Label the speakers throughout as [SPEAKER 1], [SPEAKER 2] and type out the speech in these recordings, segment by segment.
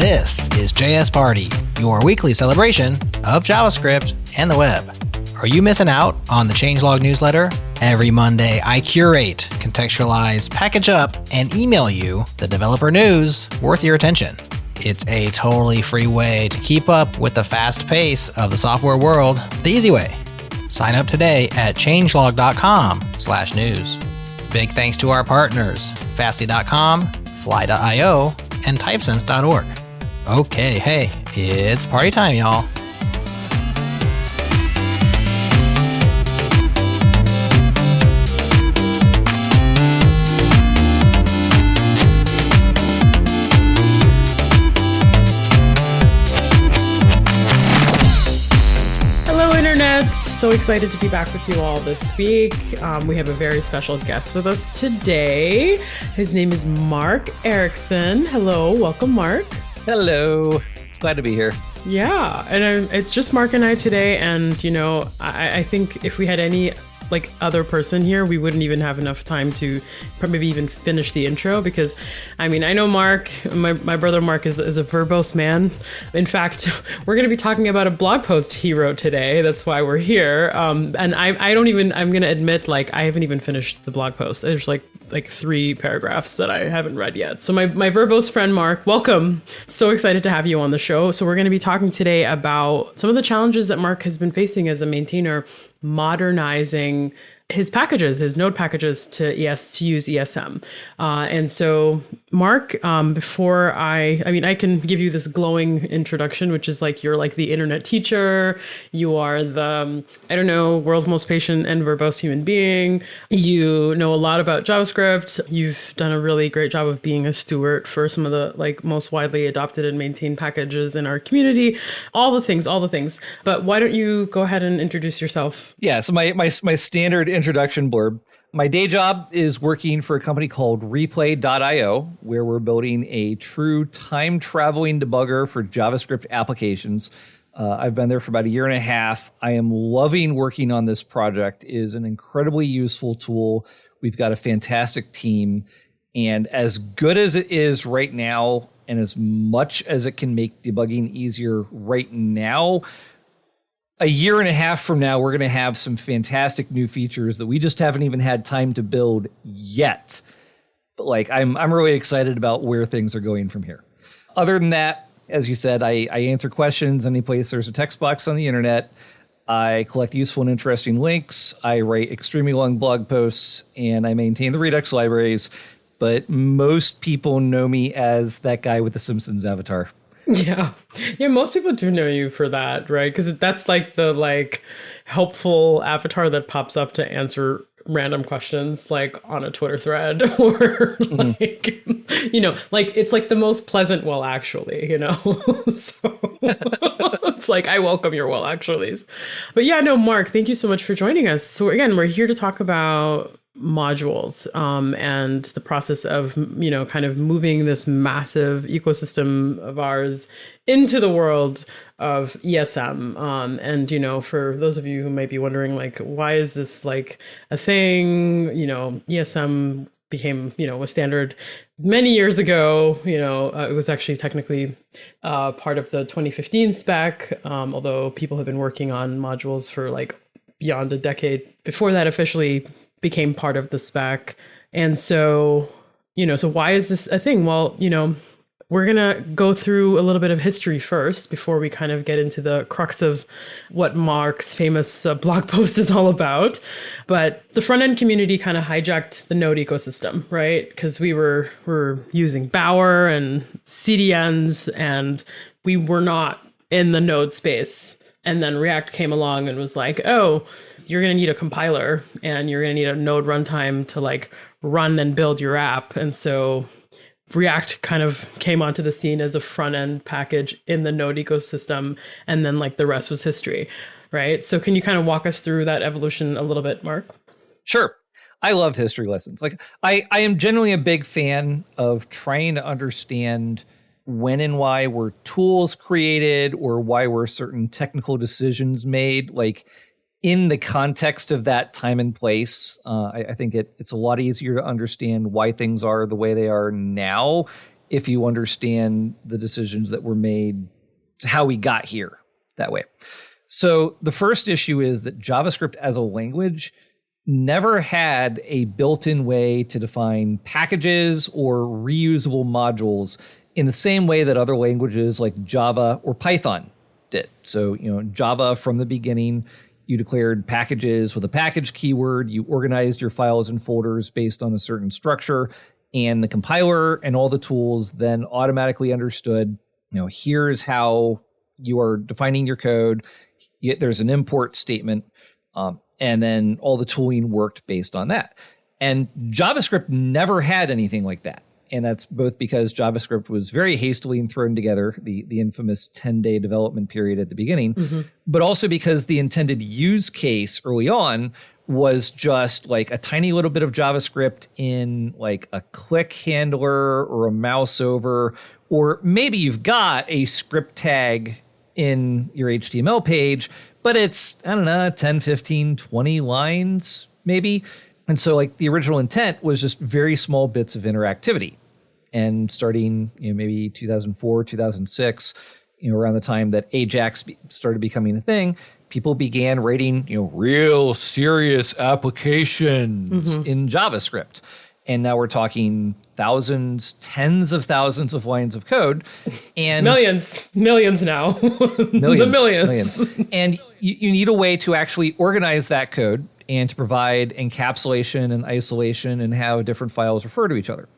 [SPEAKER 1] This is JS Party, your weekly celebration of JavaScript and the web. Are you missing out on the changelog newsletter? Every Monday, I curate, contextualize, package up, and email you the developer news worth your attention. It's a totally free way to keep up with the fast pace of the software world the easy way. Sign up today at changelog.com/news. Big thanks to our partners, Fastly.com, Fly.io, and Typesense.org. Okay, hey, it's party time, y'all.
[SPEAKER 2] So excited to be back with you all this week. We have a very special guest with us today. His name is Mark Erikson. Hello, welcome, Mark.
[SPEAKER 3] Hello. Glad to be here.
[SPEAKER 2] Yeah, and it's just Mark and I today. And, you know, I think if we had any other person here, we wouldn't even have enough time to probably even finish the intro, because I mean, I know Mark, my brother Mark is a verbose man. In fact, we're going to be talking about a blog post he wrote today. That's why we're here. And I'm going to admit, I haven't even finished the blog post. There's like 3 paragraphs that I haven't read yet. So my verbose friend, Mark, welcome. So excited to have you on the show. So we're going to be talking today about some of the challenges that Mark has been facing as a maintainer, modernizing his packages, his node packages to use ESM. And so Mark, before I can give you this glowing introduction, which is you're the internet teacher. You are the, world's most patient and verbose human being. You know a lot about JavaScript. You've done a really great job of being a steward for some of the most widely adopted and maintained packages in our community. All the things. But why don't you go ahead and introduce yourself?
[SPEAKER 3] Yeah, so my standard introduction blurb. My day job is working for a company called Replay.io, where we're building a true time-traveling debugger for JavaScript applications. I've been there for about a year and a half. I am loving working on this project. It is an incredibly useful tool. We've got a fantastic team. And as good as it is right now, and as much as it can make debugging easier right now, a year and a half from now, we're going to have some fantastic new features that we just haven't even had time to build yet. But I'm really excited about where things are going from here. Other than that, as you said, I answer questions any place there's a text box on the internet. I collect useful and interesting links. I write extremely long blog posts, and I maintain the Redux libraries. But most people know me as that guy with the Simpsons avatar.
[SPEAKER 2] Yeah, most people do know you for that, right? Because that's the helpful avatar that pops up to answer random questions on a Twitter thread, or it's the most pleasant well actually, so it's I welcome your well actuallys. But yeah, no, Mark, thank you so much for joining us. So again, we're here to talk about modules and the process of kind of moving this massive ecosystem of ours into the world of ESM. And for those of you who might be wondering why is this a thing, ESM became a standard many years ago. It was actually technically part of the 2015 spec, although people have been working on modules for beyond a decade before that officially became part of the spec. And so, so why is this a thing? Well, we're going to go through a little bit of history first before we kind of get into the crux of what Mark's famous blog post is all about. But the front-end community kind of hijacked the Node ecosystem, right? Because we were using Bower and CDNs, and we were not in the Node space. And then React came along and was oh, you're going to need a compiler, and you're going to need a Node runtime to run and build your app. And so React kind of came onto the scene as a front end package in the Node ecosystem. And then the rest was history, right? So can you kind of walk us through that evolution a little bit, Mark?
[SPEAKER 3] Sure. I love history lessons. I am generally a big fan of trying to understand when and why were tools created, or why were certain technical decisions made. In the context of that time and place, I think it's a lot easier to understand why things are the way they are now if you understand the decisions that were made, how we got here that way. So the first issue is that JavaScript as a language never had a built-in way to define packages or reusable modules in the same way that other languages like Java or Python did. So, Java from the beginning, you declared packages with a package keyword, you organized your files and folders based on a certain structure, and the compiler and all the tools then automatically understood, here's how you are defining your code. There's an import statement, and then all the tooling worked based on that. And JavaScript never had anything like that. And that's both because JavaScript was very hastily thrown together, the infamous 10-day development period at the beginning, but also because the intended use case early on was just like a tiny little bit of JavaScript in like a click handler or a mouse over, or maybe you've got a script tag in your HTML page, but it's, 10, 15, 20 lines maybe. And so like the original intent was just very small bits of interactivity. And starting, maybe 2004, 2006, around the time that Ajax started becoming a thing, people began writing, real serious applications in JavaScript. And now we're talking thousands, tens of thousands of lines of code, and
[SPEAKER 2] millions now. millions.
[SPEAKER 3] And you need a way to actually organize that code and to provide encapsulation and isolation and how different files refer to each other.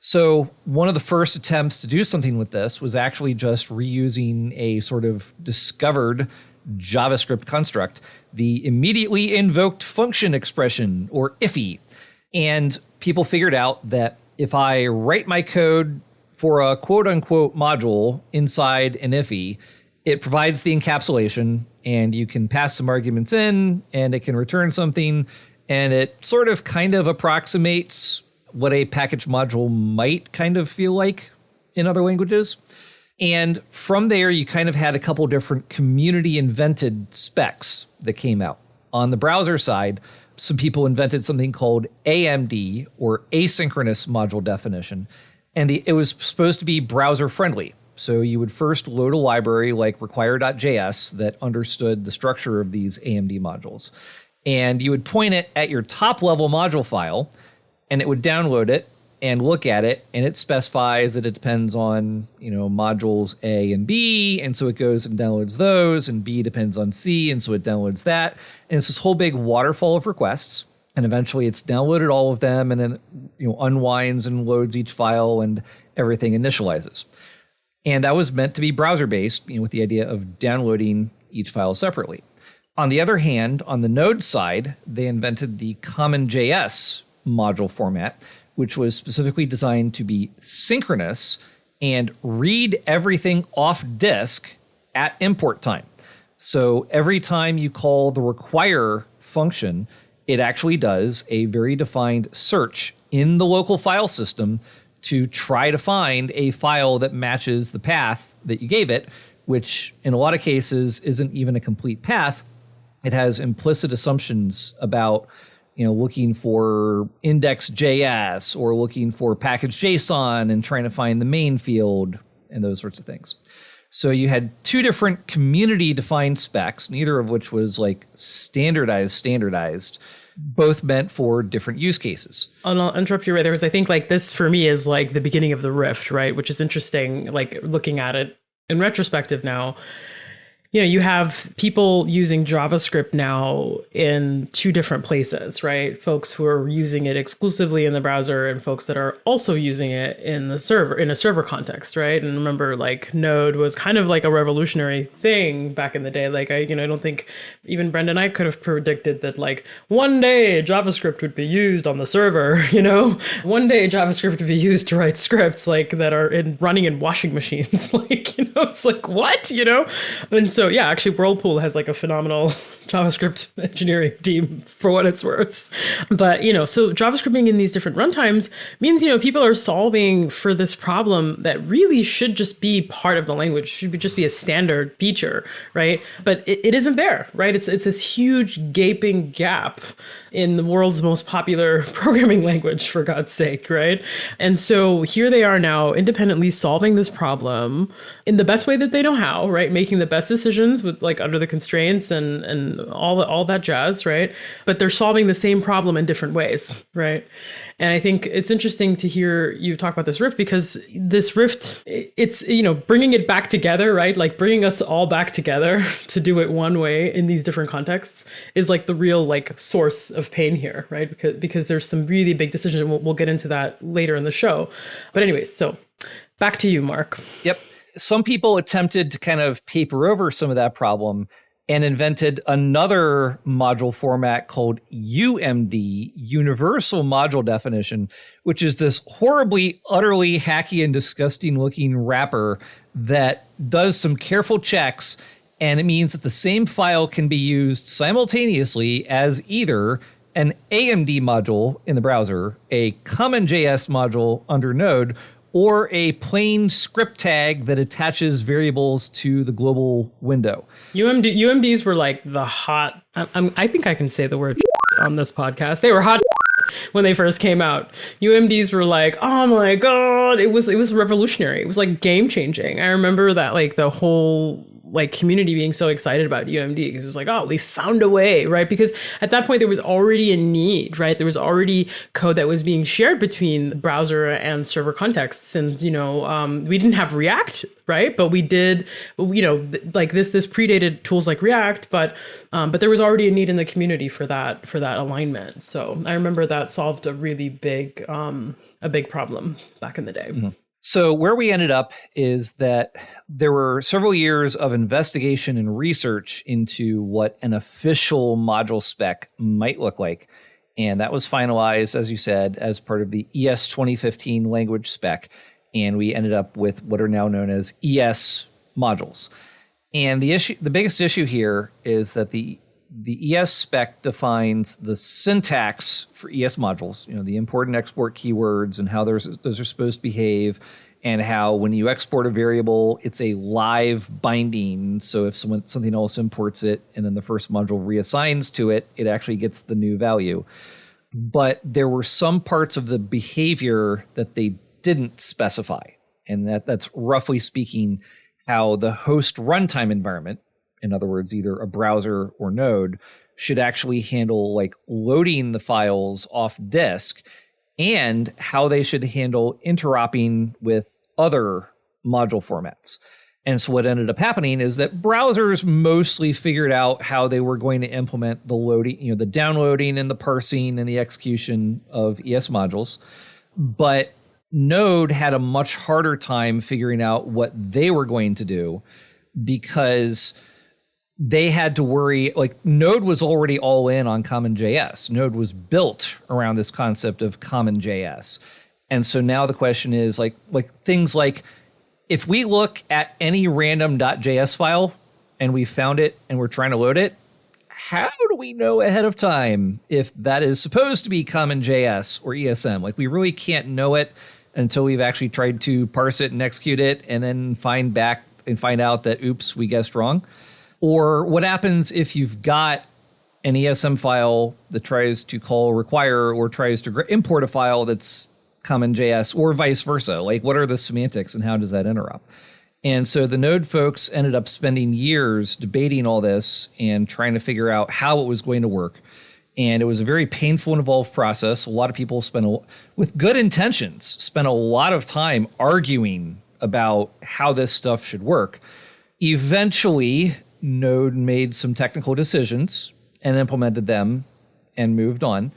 [SPEAKER 3] So one of the first attempts to do something with this was actually just reusing a sort of discovered JavaScript construct, the immediately invoked function expression, or IFE. And people figured out that if I write my code for a quote unquote module inside an IFE, it provides the encapsulation and you can pass some arguments in and it can return something, and it sort of kind of approximates what a package module might kind of feel like in other languages. And from there, you kind of had a couple different community invented specs that came out. On the browser side, some people invented something called AMD, or asynchronous module definition. And it was supposed to be browser friendly. So you would first load a library like require.js that understood the structure of these AMD modules. And you would point it at your top level module file, and it would download it and look at it, and it specifies that it depends on, modules A and B, and so it goes and downloads those, and B depends on C, and so it downloads that. And it's this whole big waterfall of requests, and eventually it's downloaded all of them, and then unwinds and loads each file, and everything initializes. And that was meant to be browser-based, with the idea of downloading each file separately. On the other hand, on the Node side, they invented the CommonJS module format, which was specifically designed to be synchronous and read everything off disk at import time. So every time you call the require function, it actually does a very defined search in the local file system to try to find a file that matches the path that you gave it, which in a lot of cases isn't even a complete path. It has implicit assumptions about looking for index.js or looking for package JSON and trying to find the main field and those sorts of things. So you had two different community defined specs, neither of which was like standardized, both meant for different use cases.
[SPEAKER 2] And I'll interrupt you right there, because I think like this for me is like the beginning of the rift, right? Which is interesting, like looking at it in retrospective now. You have people using JavaScript now in two different places, right? Folks who are using it exclusively in the browser and folks that are also using it in the server, in a server context, right? And remember, like Node was kind of like a revolutionary thing back in the day. Like I don't think even Brendan and I could have predicted that like one day JavaScript would be used on the server, one day JavaScript would be used to write scripts like that are running in washing machines. Like, it's like, what, And so So yeah, actually Whirlpool has like a phenomenal JavaScript engineering team for what it's worth. But, so JavaScript being in these different runtimes means, people are solving for this problem that really should just be part of the language, should just be a standard feature, right? But it isn't there, right? It's this huge gaping gap in the world's most popular programming language, for God's sake, right? And so here they are now independently solving this problem in the best way that they know how, right? Making the best decisions with like under the constraints and all that jazz, right? But they're solving the same problem in different ways, right? And I think it's interesting to hear you talk about this rift, because this rift, it's, bringing it back together, right? Like bringing us all back together to do it one way in these different contexts is like the real like source of pain here, right? Because there's some really big decisions, and we'll get into that later in the show. But anyways, so back to you, Mark.
[SPEAKER 3] Yep. Some people attempted to kind of paper over some of that problem and invented another module format called UMD, Universal Module Definition, which is this horribly, utterly hacky and disgusting looking wrapper that does some careful checks. And it means that the same file can be used simultaneously as either an AMD module in the browser, a CommonJS module under Node, or a plain script tag that attaches variables to the global window.
[SPEAKER 2] UMDs were like the hot, I think I can say the word on this podcast. They were hot when they first came out. UMDs were like, oh my God, it was revolutionary. It was like game changing. I remember that like the whole like community being so excited about UMD, because it was like, oh, we found a way, right? Because at that point there was already a need, right? There was already code that was being shared between browser and server contexts. And, we didn't have React, right? But we did, like this predated tools like React, but there was already a need in the community for that alignment. So I remember that solved a really big problem back in the day.
[SPEAKER 3] Mm-hmm. So where we ended up is that there were several years of investigation and research into what an official module spec might look like. And that was finalized, as you said, as part of the ES 2015 language spec. And we ended up with what are now known as ES modules. And the biggest issue here is that the ES spec defines the syntax for ES modules, the import and export keywords and how those are supposed to behave, and how when you export a variable, it's a live binding. So if something else imports it and then the first module reassigns to it, it actually gets the new value. But there were some parts of the behavior that they didn't specify. And that's roughly speaking how the host runtime environment, in other words, either a browser or Node, should actually handle like loading the files off disk, and how they should handle interoping with other module formats. And so what ended up happening is that browsers mostly figured out how they were going to implement the loading, the downloading and the parsing and the execution of ES modules. But Node had a much harder time figuring out what they were going to do, because they had to worry, like Node was already all in on CommonJS. Node was built around this concept of CommonJS. And so now the question is like things like, if we look at any random.js file and we found it and we're trying to load it, how do we know ahead of time if that is supposed to be CommonJS or ESM? Like we really can't know it until we've actually tried to parse it and execute it and then find out that, oops, we guessed wrong. Or what happens if you've got an ESM file that tries to call require or tries to import a file that's CommonJS, or vice versa? Like, what are the semantics and how does that interrupt? And so the Node folks ended up spending years debating all this and trying to figure out how it was going to work. And it was a very painful and involved process. A lot of people with good intentions, spent a lot of time arguing about how this stuff should work. Eventually, Node made some technical decisions and implemented them and moved on.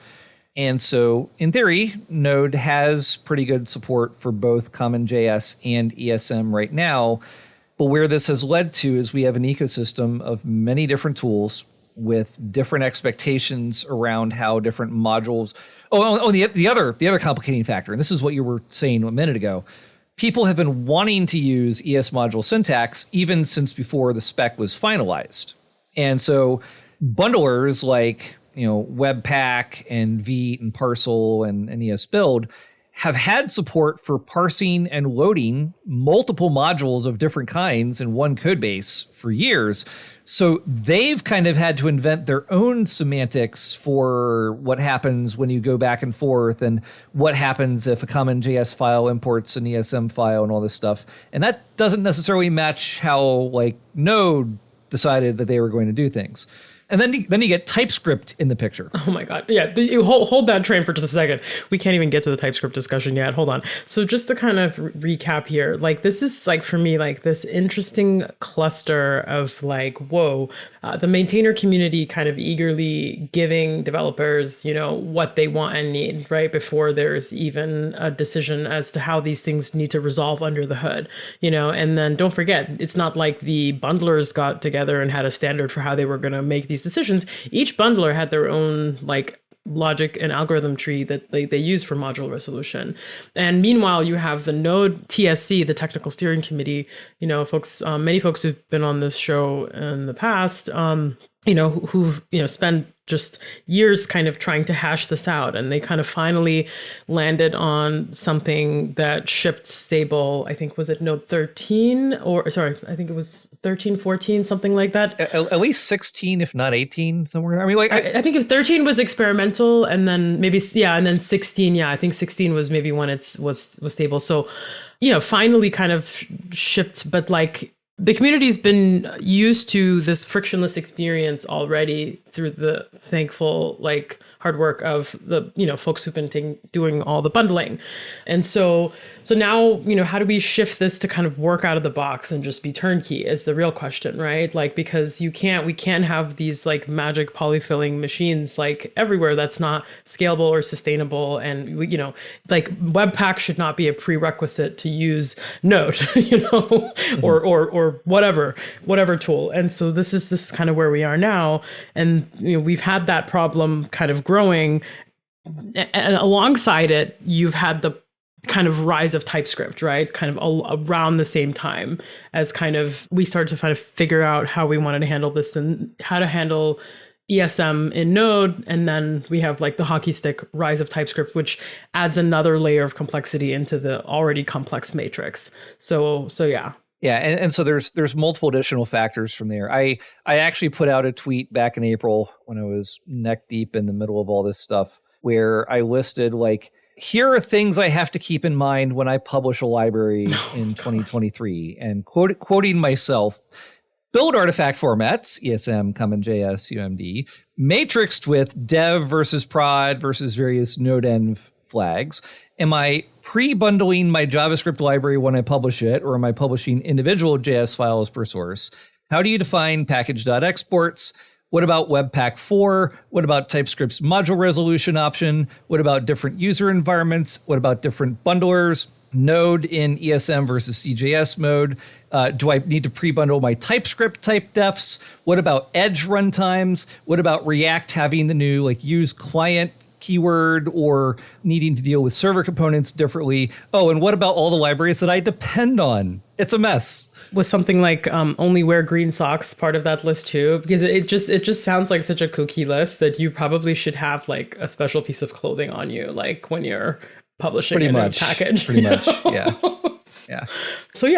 [SPEAKER 3] And so in theory, Node has pretty good support for both CommonJS and ESM right now. But where this has led to is we have an ecosystem of many different tools with different expectations around how different modules. The other complicating factor, and this is what you were saying a minute ago, people have been wanting to use ES module syntax even since before the spec was finalized. And so bundlers like, Webpack and Vite and Parcel and ES Build have had support for parsing and loading multiple modules of different kinds in one code base for years. So they've kind of had to invent their own semantics for what happens when you go back and forth and what happens if a CommonJS file imports an ESM file and all this stuff. And that doesn't necessarily match how Node decided that they were going to do things. And then you get TypeScript in the picture.
[SPEAKER 2] Oh my God. Yeah. You hold that train for just a second. We can't even get to the TypeScript discussion yet. Hold on. So just to kind of recap here, this is for me, this interesting cluster of whoa, the maintainer community kind of eagerly giving developers, what they want and need, right? Before there's even a decision as to how these things need to resolve under the hood, and then don't forget, it's not like the bundlers got together and had a standard for how they were going to make these decisions. Each bundler had their own logic and algorithm tree that they use for module resolution. And meanwhile, you have the Node TSC, the Technical Steering Committee, folks, many folks who've been on this show in the past, who've, spent just years kind of trying to hash this out. And they kind of finally landed on something that shipped stable. I think, was it Node 13 I think it was 13, 14, something like that.
[SPEAKER 3] At least 16, if not 18 somewhere. I mean,
[SPEAKER 2] I think if 13 was experimental and then maybe, and then 16. Yeah, I think 16 was maybe when it was stable. So, finally kind of shipped, but the community's been used to this frictionless experience already through the thankful hard work of the folks who've been doing all the bundling. And so now how do we shift this to kind of work out of the box and just be turnkey is the real question, right? Because we can't have these magic polyfilling machines everywhere. That's not scalable or sustainable. And Webpack should not be a prerequisite to use Node, or whatever tool. And so this is kind of where we are now. And we've had that problem kind of growing, and alongside it, you've had the kind of rise of TypeScript, right? Kind of around the same time as kind of we started to kind of figure out how we wanted to handle this and how to handle ESM in Node. And then we have the hockey stick rise of TypeScript, which adds another layer of complexity into the already complex matrix. So yeah.
[SPEAKER 3] Yeah, and so there's multiple additional factors from there. I actually put out a tweet back in April when I was neck deep in the middle of all this stuff where I listed here are things I have to keep in mind when I publish a library in 2023, and quoting myself: build artifact formats, ESM, CommonJS, UMD, matrixed with dev versus prod versus various node-env flags. Am I pre-bundling my JavaScript library when I publish it, or am I publishing individual JS files per source? How do you define package.exports? What about Webpack 4? What about TypeScript's module resolution option? What about different user environments? What about different bundlers? Node in ESM versus CJS mode? Do I need to pre-bundle my TypeScript type defs? What about edge runtimes? What about React having the new use client keyword or needing to deal with server components differently? Oh, and what about all the libraries that I depend on? It's a mess.
[SPEAKER 2] Was something only wear green socks part of that list too? Because it just sounds like such a kooky list that you probably should have a special piece of clothing on you, when you're publishing a new package.
[SPEAKER 3] Pretty much, yeah. Yeah.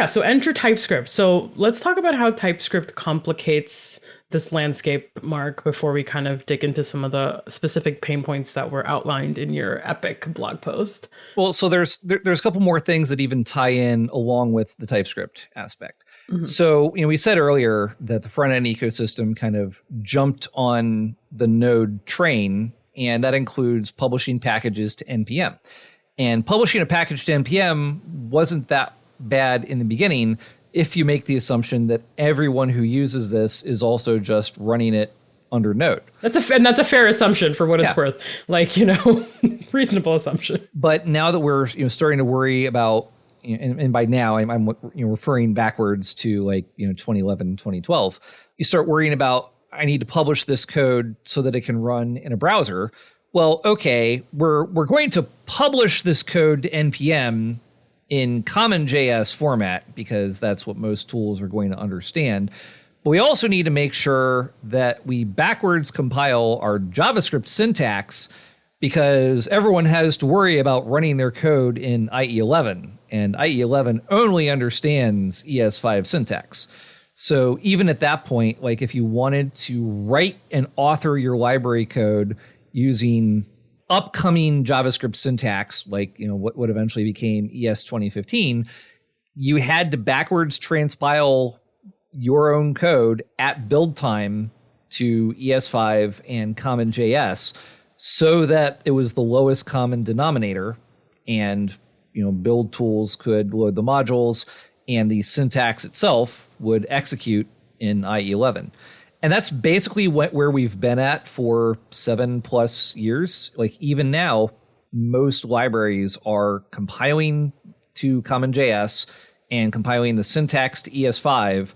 [SPEAKER 2] So enter TypeScript. So let's talk about how TypeScript complicates this landscape, Mark, before we kind of dig into some of the specific pain points that were outlined in your epic blog post.
[SPEAKER 3] Well, so there's a couple more things that even tie in along with the TypeScript aspect. Mm-hmm. So, we said earlier that the front end ecosystem kind of jumped on the Node train, and that includes publishing packages to NPM. And publishing a package to NPM wasn't that bad in the beginning if you make the assumption that everyone who uses this is also just running it under Node.
[SPEAKER 2] That's a fair assumption for what it's worth. Reasonable assumption.
[SPEAKER 3] But now that we're starting to worry about, and by now I'm referring backwards to 2011, 2012, you start worrying about, I need to publish this code so that it can run in a browser. Well, okay, we're going to publish this code to NPM in CommonJS format, because that's what most tools are going to understand. But we also need to make sure that we backwards compile our JavaScript syntax, because everyone has to worry about running their code in IE11, and IE11 only understands ES5 syntax. So even at that point, like if you wanted to write and author your library code using upcoming JavaScript syntax, like what eventually became ES 2015, you had to backwards transpile your own code at build time to ES5 and CommonJS, so that it was the lowest common denominator, and build tools could load the modules and the syntax itself would execute in IE11. And that's basically where we've been at for 7+ years. Like even now, most libraries are compiling to CommonJS and compiling the syntax to ES5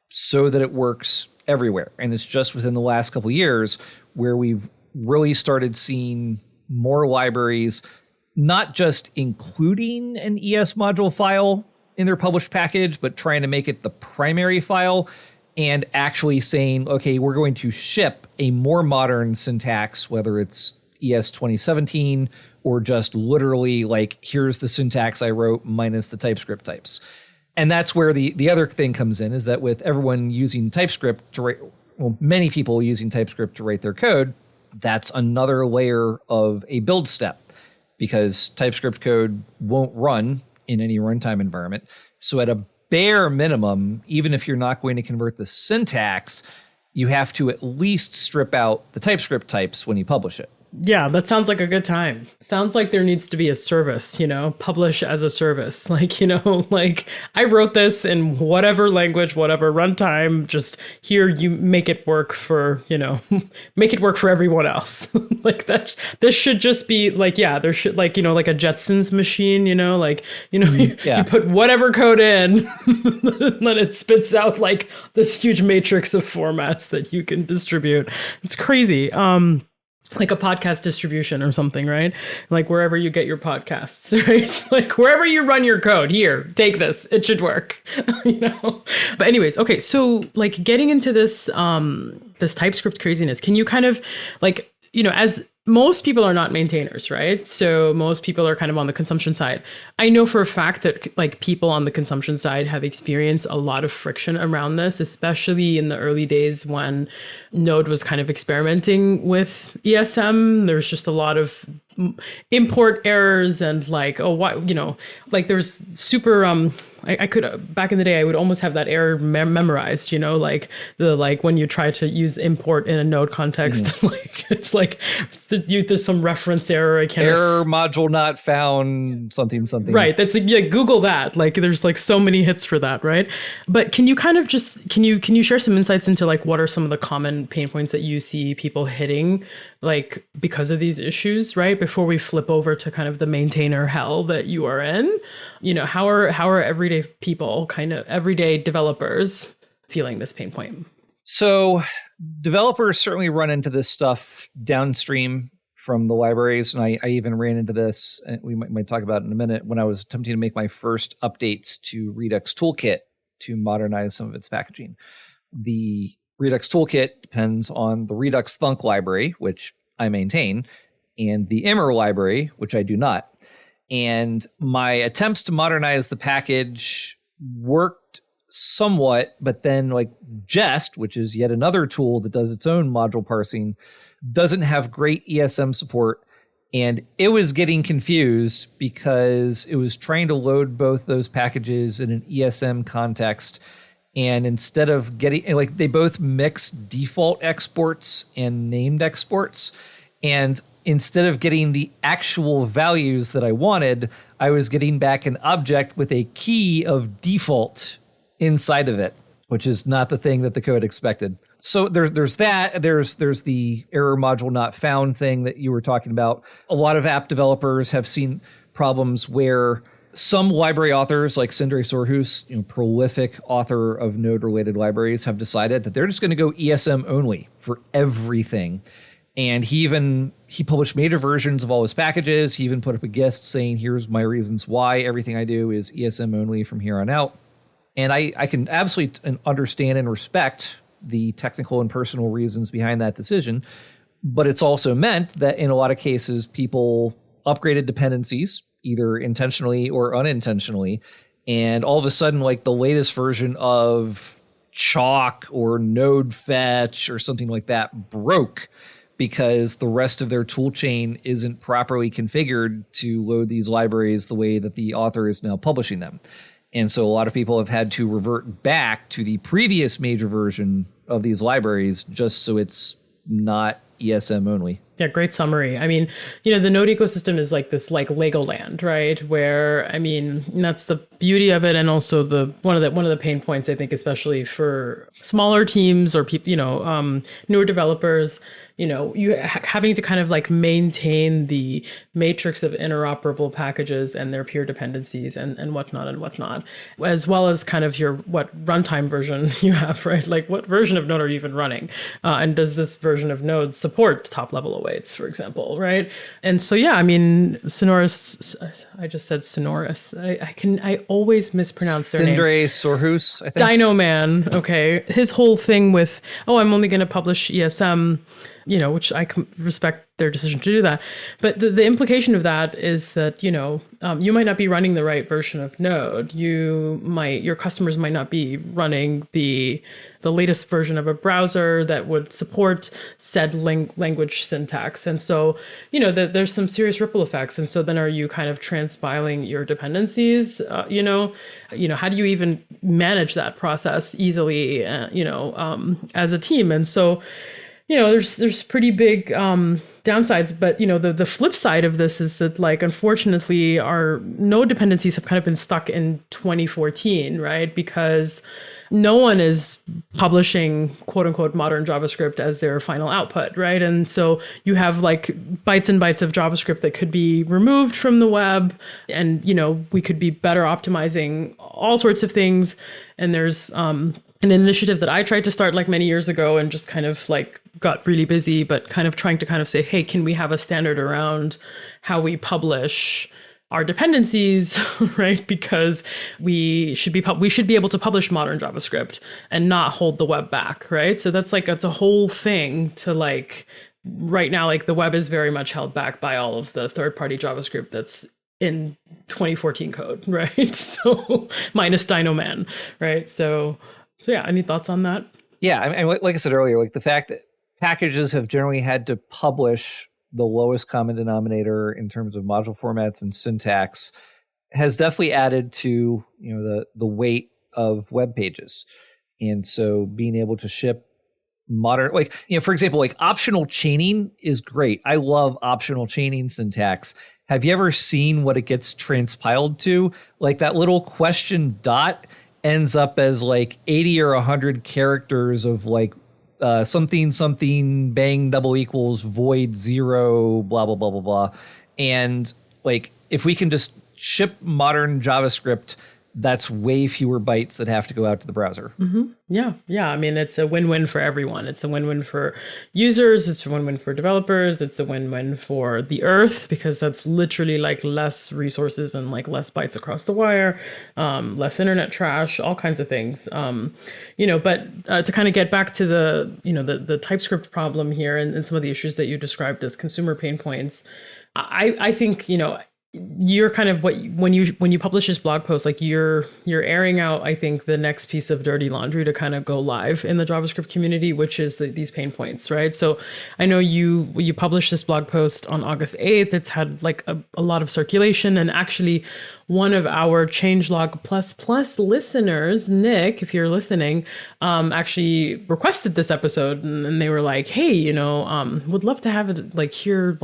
[SPEAKER 3] so that it works everywhere. And it's just within the last couple of years where we've really started seeing more libraries not just including an ES module file in their published package, but trying to make it the primary file, and actually saying, okay, we're going to ship a more modern syntax, whether it's ES 2017 or just literally like, here's the syntax I wrote minus the TypeScript types. And that's where the other thing comes in, is that with everyone using TypeScript to write, well, many people using TypeScript to write their code, that's another layer of a build step, because TypeScript code won't run in any runtime environment. So at a bare minimum, even if you're not going to convert the syntax, you have to at least strip out the TypeScript types when you publish it.
[SPEAKER 2] Yeah, that sounds like a good time. Sounds like there needs to be a service, publish as a service. Like, like I wrote this in whatever language, whatever runtime, just here you make it work for, make it work for everyone else. Like this should just be like, yeah, there should like, like a Jetsons machine, you put whatever code in, then it spits out like this huge matrix of formats that you can distribute. It's crazy. Like a podcast distribution or something, right? Like wherever you get your podcasts, right? Like wherever you run your code, here, take this, it should work, But anyways, okay, so like getting into this, this TypeScript craziness, can you kind of like, as most people are not maintainers, right? So most people are kind of on the consumption side. I know for a fact that like people on the consumption side have experienced a lot of friction around this, especially in the early days when Node was kind of experimenting with ESM. There's just a lot of import errors and like, like there's super, I could, back in the day, I would almost have that error memorized, like when you try to use import in a Node context, like it's like there's some reference error.
[SPEAKER 3] Error module not found something.
[SPEAKER 2] Right. That's Google that. Like there's like so many hits for that. Right. But can you kind of just, can you share some insights into like, what are some of the common pain points that you see people hitting like because of these issues, right? Before we flip over to kind of the maintainer hell that you are in, how are everyday people, kind of everyday developers feeling this pain point?
[SPEAKER 3] So developers certainly run into this stuff downstream from the libraries. And I even ran into this, and we might talk about it in a minute, when I was attempting to make my first updates to Redux Toolkit to modernize some of its packaging. The Redux Toolkit depends on the Redux Thunk library, which I maintain, and the Immer library, which I do not. And my attempts to modernize the package worked somewhat, but then like Jest, which is yet another tool that does its own module parsing, doesn't have great ESM support. And it was getting confused because it was trying to load both those packages in an ESM context. And instead of getting, like, they both mix default exports and named exports. And instead of getting the actual values that I wanted, I was getting back an object with a key of default inside of it, which is not the thing that the code expected. So there's that. There's the error module not found thing that you were talking about. A lot of app developers have seen problems where some library authors, like Sindre Sorhus, prolific author of Node-related libraries, have decided that they're just going to go ESM only for everything. And he published major versions of all his packages. He even put up a guest saying, here's my reasons why everything I do is ESM only from here on out. And I can absolutely understand and respect the technical and personal reasons behind that decision. But it's also meant that in a lot of cases, people upgraded dependencies, either intentionally or unintentionally. And all of a sudden, like the latest version of Chalk or Node Fetch or something like that broke because the rest of their tool chain isn't properly configured to load these libraries the way that the author is now publishing them. And so a lot of people have had to revert back to the previous major version of these libraries just so it's not ESM only.
[SPEAKER 2] Yeah, great summary. I mean, the Node ecosystem is like this like Legoland, right? Where, I mean, that's the beauty of it, and also one of the pain points, I think, especially for smaller teams or people, newer developers, you having to kind of like maintain the matrix of interoperable packages and their peer dependencies and whatnot, as well as kind of what runtime version you have, right? Like what version of Node are you even running? And does this version of Node support top level awaits, for example, right? And so, yeah, I mean, Sonoris, I just said Sonoris. I always mispronounce their name.
[SPEAKER 3] Sindre Sorhus, I think.
[SPEAKER 2] Dino Man, okay. His whole thing with, I'm only going to publish ESM, which I respect their decision to do that. But the implication of that is that, you might not be running the right version of Node. Your customers might not be running the latest version of a browser that would support said language syntax. And so, there's some serious ripple effects. And so then are you kind of transpiling your dependencies? How do you even manage that process easily, as a team? And so, there's pretty big downsides, but the flip side of this is that, like, unfortunately, our node dependencies have kind of been stuck in 2014, right? Because no one is publishing quote unquote modern JavaScript as their final output, right? And so you have like bytes and bytes of JavaScript that could be removed from the web, and we could be better optimizing all sorts of things. And there's an initiative that I tried to start like many years ago and just kind of like got really busy, but kind of trying to kind of say, hey, can we have a standard around how we publish our dependencies, right? Because we should be able to publish modern JavaScript and not hold the web back, right? So that's a whole thing to like, right now, like the web is very much held back by all of the third-party JavaScript that's in 2014 code, right? So minus Dino Man, right? So yeah, any thoughts on that?
[SPEAKER 3] Yeah, and like I said earlier, like the fact that packages have generally had to publish the lowest common denominator in terms of module formats and syntax has definitely added to the weight of web pages. And so being able to ship modern, for example, like optional chaining is great. I love optional chaining syntax. Have you ever seen what it gets transpiled to? Like that little question dot ends up as like 80 or 100 characters of like something bang double equals void 0 blah blah blah blah blah. And like if we can just ship modern JavaScript, that's way fewer bytes that have to go out to the browser.
[SPEAKER 2] Mm-hmm. Yeah. I mean, it's a win-win for everyone. It's a win-win for users. It's a win-win for developers. It's a win-win for the earth, because that's literally like less resources and like less bytes across the wire, less internet trash, all kinds of things. But to kind of get back to the TypeScript problem here and some of the issues that you described as consumer pain points, I think, you're kind of when you publish this blog post, like you're airing out, I think, the next piece of dirty laundry to kind of go live in the JavaScript community, which is these pain points, right? So I know you published this blog post on August 8th. It's had like a lot of circulation, and actually one of our changelog plus listeners, Nick, if you're listening, actually requested this episode, and they were like, hey, would love to have hear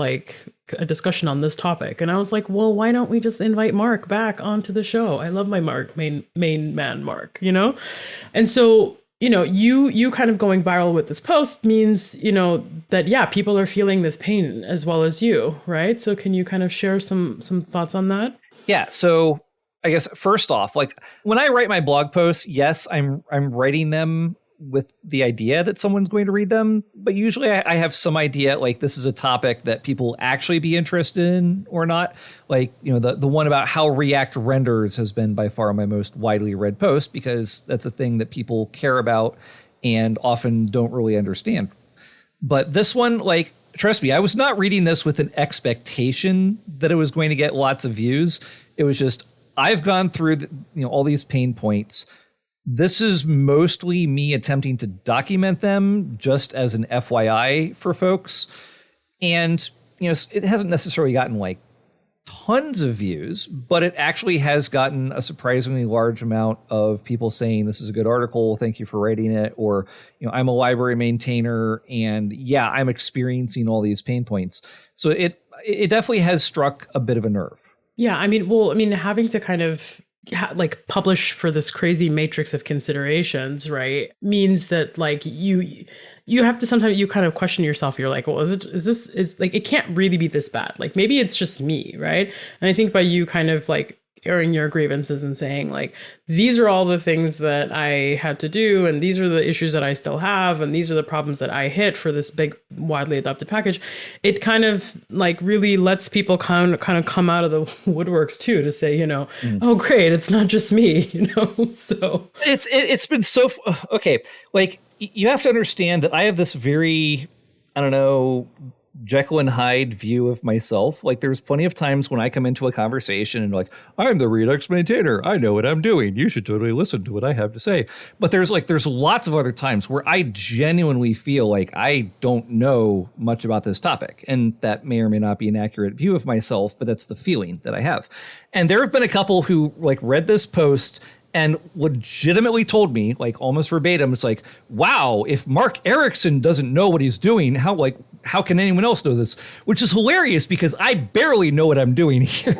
[SPEAKER 2] a discussion on this topic. And I was like, well, why don't we just invite Mark back onto the show? I love my main man, Mark, And so, you kind of going viral with this post means, that, yeah, people are feeling this pain as well as you, right? So can you kind of share some thoughts on that?
[SPEAKER 3] Yeah. So I guess first off, like when I write my blog posts, yes, I'm writing them with the idea that someone's going to read them, but usually I have some idea, like this is a topic that people actually be interested in or not. Like, the one about how React renders has been by far my most widely read post, because that's a thing that people care about and often don't really understand. But this one, like, trust me, I was not reading this with an expectation that it was going to get lots of views. It was just, I've gone through all these pain points. This is mostly me attempting to document them just as an FYI for folks. And, it hasn't necessarily gotten like tons of views, but it actually has gotten a surprisingly large amount of people saying this is a good article, thank you for writing it, or I'm a library maintainer and yeah, I'm experiencing all these pain points. So it definitely has struck a bit of a nerve.
[SPEAKER 2] Yeah, having to kind of like publish for this crazy matrix of considerations, right, means that like you have to sometimes you kind of question yourself. You're like, well, is like, it can't really be this bad. Like maybe it's just me, right? And I think by you kind of like airing your grievances and saying like, these are all the things that I had to do, and these are the issues that I still have, and these are the problems that I hit for this big widely adopted package, it kind of like really lets people kind of come out of the woodworks too, to say, oh great, it's not just me, so
[SPEAKER 3] it's been so okay. Like, you have to understand that I have this very, I don't know, Jekyll and Hyde view of myself. Like, there's plenty of times when I come into a conversation and like, I'm the Redux maintainer, I know what I'm doing, you should totally listen to what I have to say. But there's lots of other times where I genuinely feel like I don't know much about this topic, and that may or may not be an accurate view of myself, but that's the feeling that I have. And there have been a couple who like read this post and legitimately told me, like almost verbatim, it's like, wow, if Mark Erikson doesn't know what he's doing, how can anyone else know this? Which is hilarious because I barely know what I'm doing here.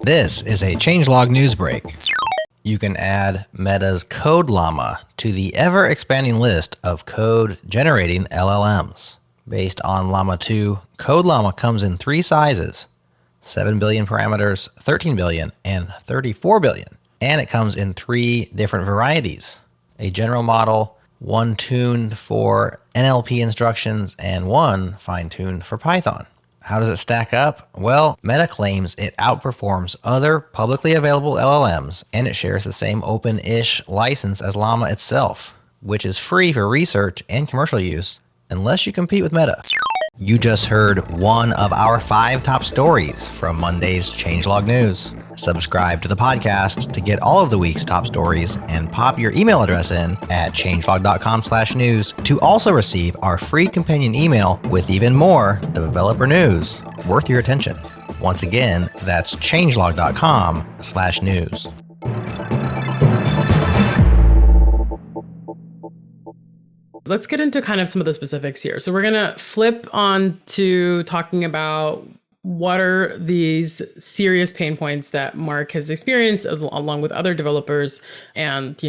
[SPEAKER 1] This is a changelog news break. You can add Meta's Code Llama to the ever-expanding list of code-generating LLMs. Based on Llama 2, Code Llama comes in 3 sizes: 7 billion parameters, 13 billion, and 34 billion. And it comes in 3 different varieties: a general model, one tuned for NLP instructions, and one fine-tuned for Python. How does it stack up? Well, Meta claims it outperforms other publicly available LLMs, and it shares the same open-ish license as Llama itself, which is free for research and commercial use, unless you compete with Meta. You just heard one of our 5 top stories from Monday's Changelog News. Subscribe to the podcast to get all of the week's top stories and pop your email address in at changelog.com/news to also receive our free companion email with even more developer news worth your attention. Once again, that's changelog.com/news.
[SPEAKER 2] Let's get into kind of some of the specifics here. So we're going to flip on to talking about what are these serious pain points that Mark has experienced along with other developers. And,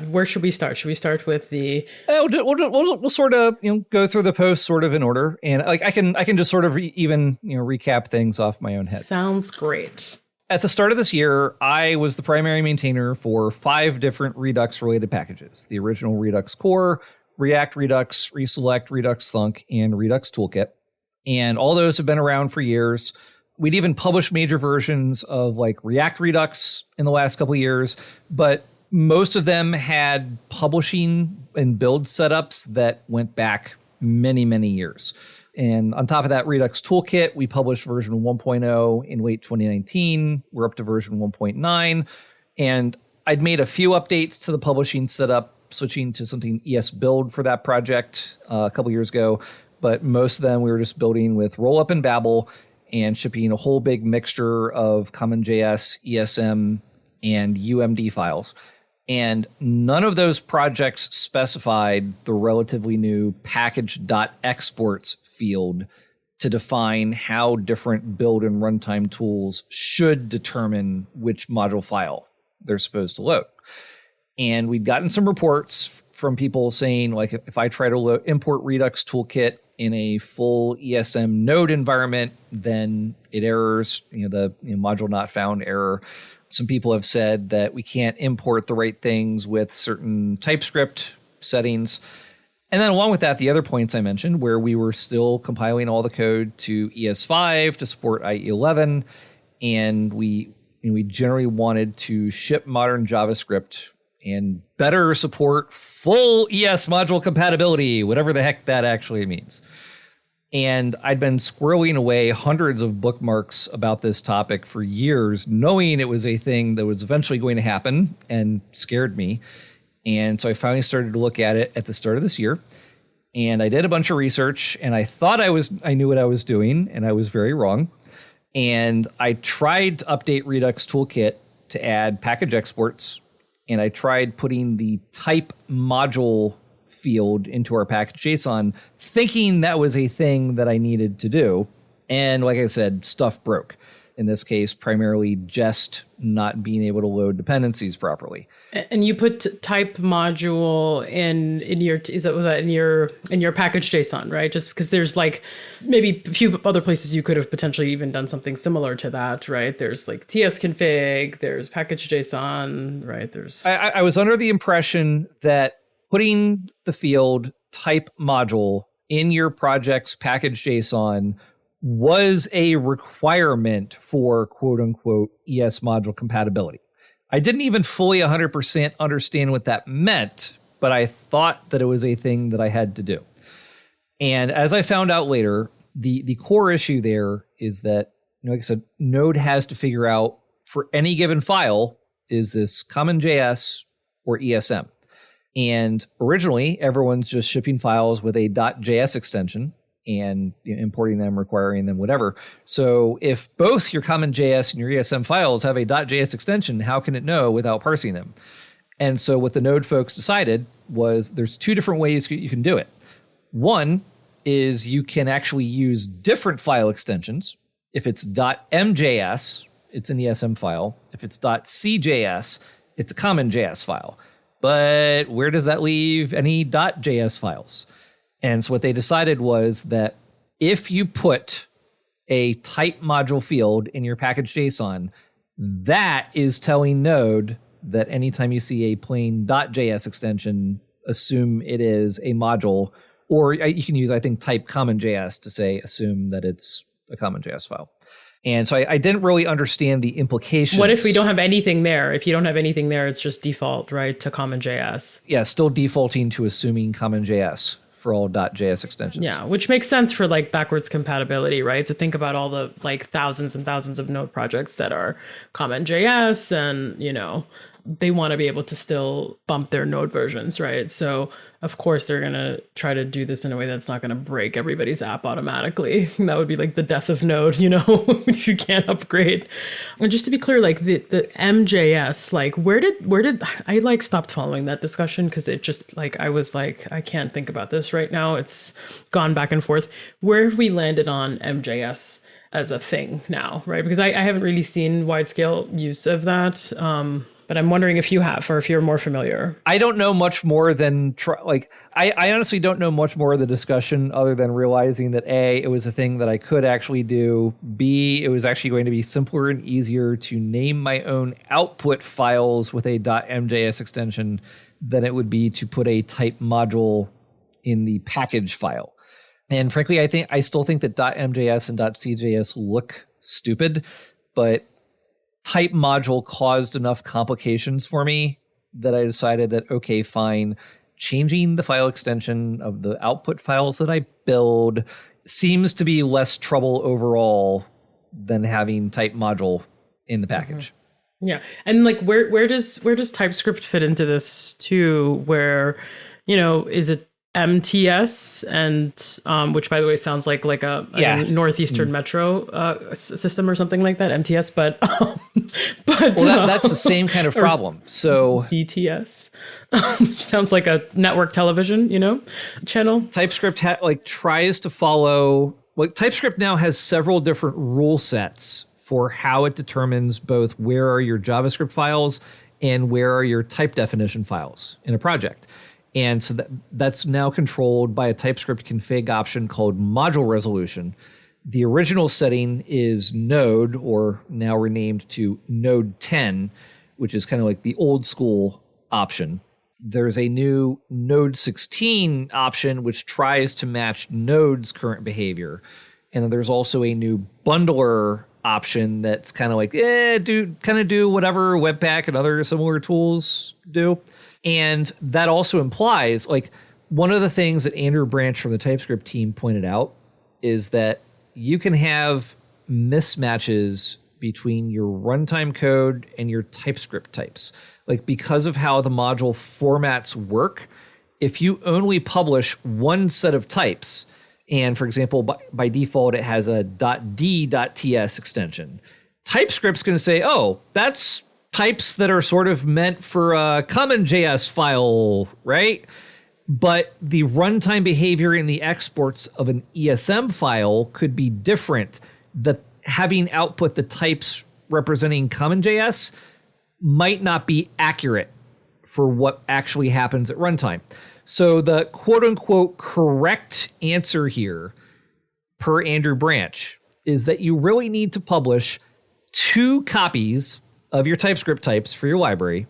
[SPEAKER 2] where should we start? Should we start with the...
[SPEAKER 3] We'll sort of go through the post sort of in order. And like I can just sort of recap things off my own head.
[SPEAKER 2] Sounds great.
[SPEAKER 3] At the start of this year, I was the primary maintainer for 5 different Redux-related packages: the original Redux Core, React Redux, Reselect, Redux Thunk, and Redux Toolkit. And all those have been around for years. We'd even published major versions of like React Redux in the last couple of years, but most of them had publishing and build setups that went back many, many years. And on top of that, Redux Toolkit, we published version 1.0 in late 2019. We're up to version 1.9. And I'd made a few updates to the publishing setup, switching to something ES Build for that project a couple years ago. But most of them we were just building with Rollup and Babel and shipping a whole big mixture of CommonJS, ESM, and UMD files. And none of those projects specified the relatively new package.exports field to define how different build and runtime tools should determine which module file they're supposed to load. And we'd gotten some reports from people saying, like, if I try to import Redux Toolkit in a full ESM node environment, then it errors, the module not found error. Some people have said that we can't import the right things with certain TypeScript settings. And then along with that, the other points I mentioned, where we were still compiling all the code to ES5 to support IE11, and we generally wanted to ship modern JavaScript and better support full ES module compatibility, whatever the heck that actually means. And I'd been squirreling away hundreds of bookmarks about this topic for years, knowing it was a thing that was eventually going to happen and scared me. And so I finally started to look at it at the start of this year. And I did a bunch of research, and I thought I knew what I was doing, and I was very wrong. And I tried to update Redux Toolkit to add package exports, and I tried putting the type module field into our package JSON, thinking that was a thing that I needed to do. And like I said, stuff broke. In this case, primarily just not being able to load dependencies properly.
[SPEAKER 2] And you put type module in your in your package JSON, right? Just because there's like maybe a few other places you could have potentially even done something similar to that, right? There's like tsconfig, there's package JSON, right? There's
[SPEAKER 3] I was under the impression that putting the field type module in your project's package JSON was a requirement for quote unquote ES module compatibility. I didn't even fully 100% understand what that meant, but I thought that it was a thing that I had to do. And as I found out later, the core issue there is that, like I said, Node has to figure out for any given file, is this CommonJS or ESM? And originally, everyone's just shipping files with a .js extension and importing them, requiring them, whatever. So if both your CommonJS and your ESM files have a .js extension, how can it know without parsing them? And so what the Node folks decided was there's two different ways you can do it. One is you can actually use different file extensions. If it's .mjs, it's an ESM file. If it's .cjs, it's a CommonJS file. But where does that leave any .js files? And so what they decided was that if you put a type module field in your package JSON, that is telling Node that anytime you see a plain .js extension, assume it is a module, or you can use, I think, type CommonJS to say, assume that it's a CommonJS file. And so I didn't really understand the implications.
[SPEAKER 2] What if we don't have anything there? If you don't have anything there, it's just default, right, to CommonJS.
[SPEAKER 3] Yeah, still defaulting to assuming CommonJS for all .js extensions.
[SPEAKER 2] Yeah, which makes sense for like backwards compatibility, right? To think about all the like thousands and thousands of Node projects that are CommonJS, and they want to be able to still bump their Node versions, right? So of course they're gonna try to do this in a way that's not gonna break everybody's app automatically. That would be like the death of Node, if you can't upgrade. And just to be clear, like the MJS, like where did I like stopped following that discussion, because it just like I was like, I can't think about this right now. It's gone back and forth. Where have we landed on MJS as a thing now, right? Because I haven't really seen wide scale use of that. But I'm wondering if you have, or if you're more familiar.
[SPEAKER 3] I don't know much more than, I honestly don't know much more of the discussion other than realizing that A, it was a thing that I could actually do. B, it was actually going to be simpler and easier to name my own output files with a .mjs extension than it would be to put a type module in the package file. And frankly, I still think that .mjs and .cjs look stupid, but type module caused enough complications for me that I decided that, okay, fine, changing the file extension of the output files that I build seems to be less trouble overall than having type module in the package.
[SPEAKER 2] Mm-hmm. Yeah. And like where does TypeScript fit into this too? Where, is it MTS, and which by the way sounds like a Northeastern Metro system or something like that, MTS, but
[SPEAKER 3] that's the same kind of problem. So
[SPEAKER 2] CTS sounds like a network television, channel.
[SPEAKER 3] TypeScript tries to follow. TypeScript now has several different rule sets for how it determines both where are your JavaScript files and where are your type definition files in a project. And so that's now controlled by a TypeScript config option called module resolution. The original setting is Node, or now renamed to Node 10, which is kind of like the old school option. There's a new Node 16 option, which tries to match Node's current behavior. And then there's also a new bundler option that's kind of like, do whatever Webpack and other similar tools do. And that also implies, like, one of the things that Andrew Branch from the TypeScript team pointed out is that you can have mismatches between your runtime code and your TypeScript types. Like, because of how the module formats work, if you only publish one set of types, and for example, by default, it has a .d.ts extension, TypeScript's going to say, oh, that's types that are sort of meant for a CommonJS file, right? But the runtime behavior in the exports of an ESM file could be different. That having output the types representing CommonJS might not be accurate for what actually happens at runtime. So the quote unquote correct answer here, per Andrew Branch, is that you really need to publish 2 copies of your TypeScript types for your library.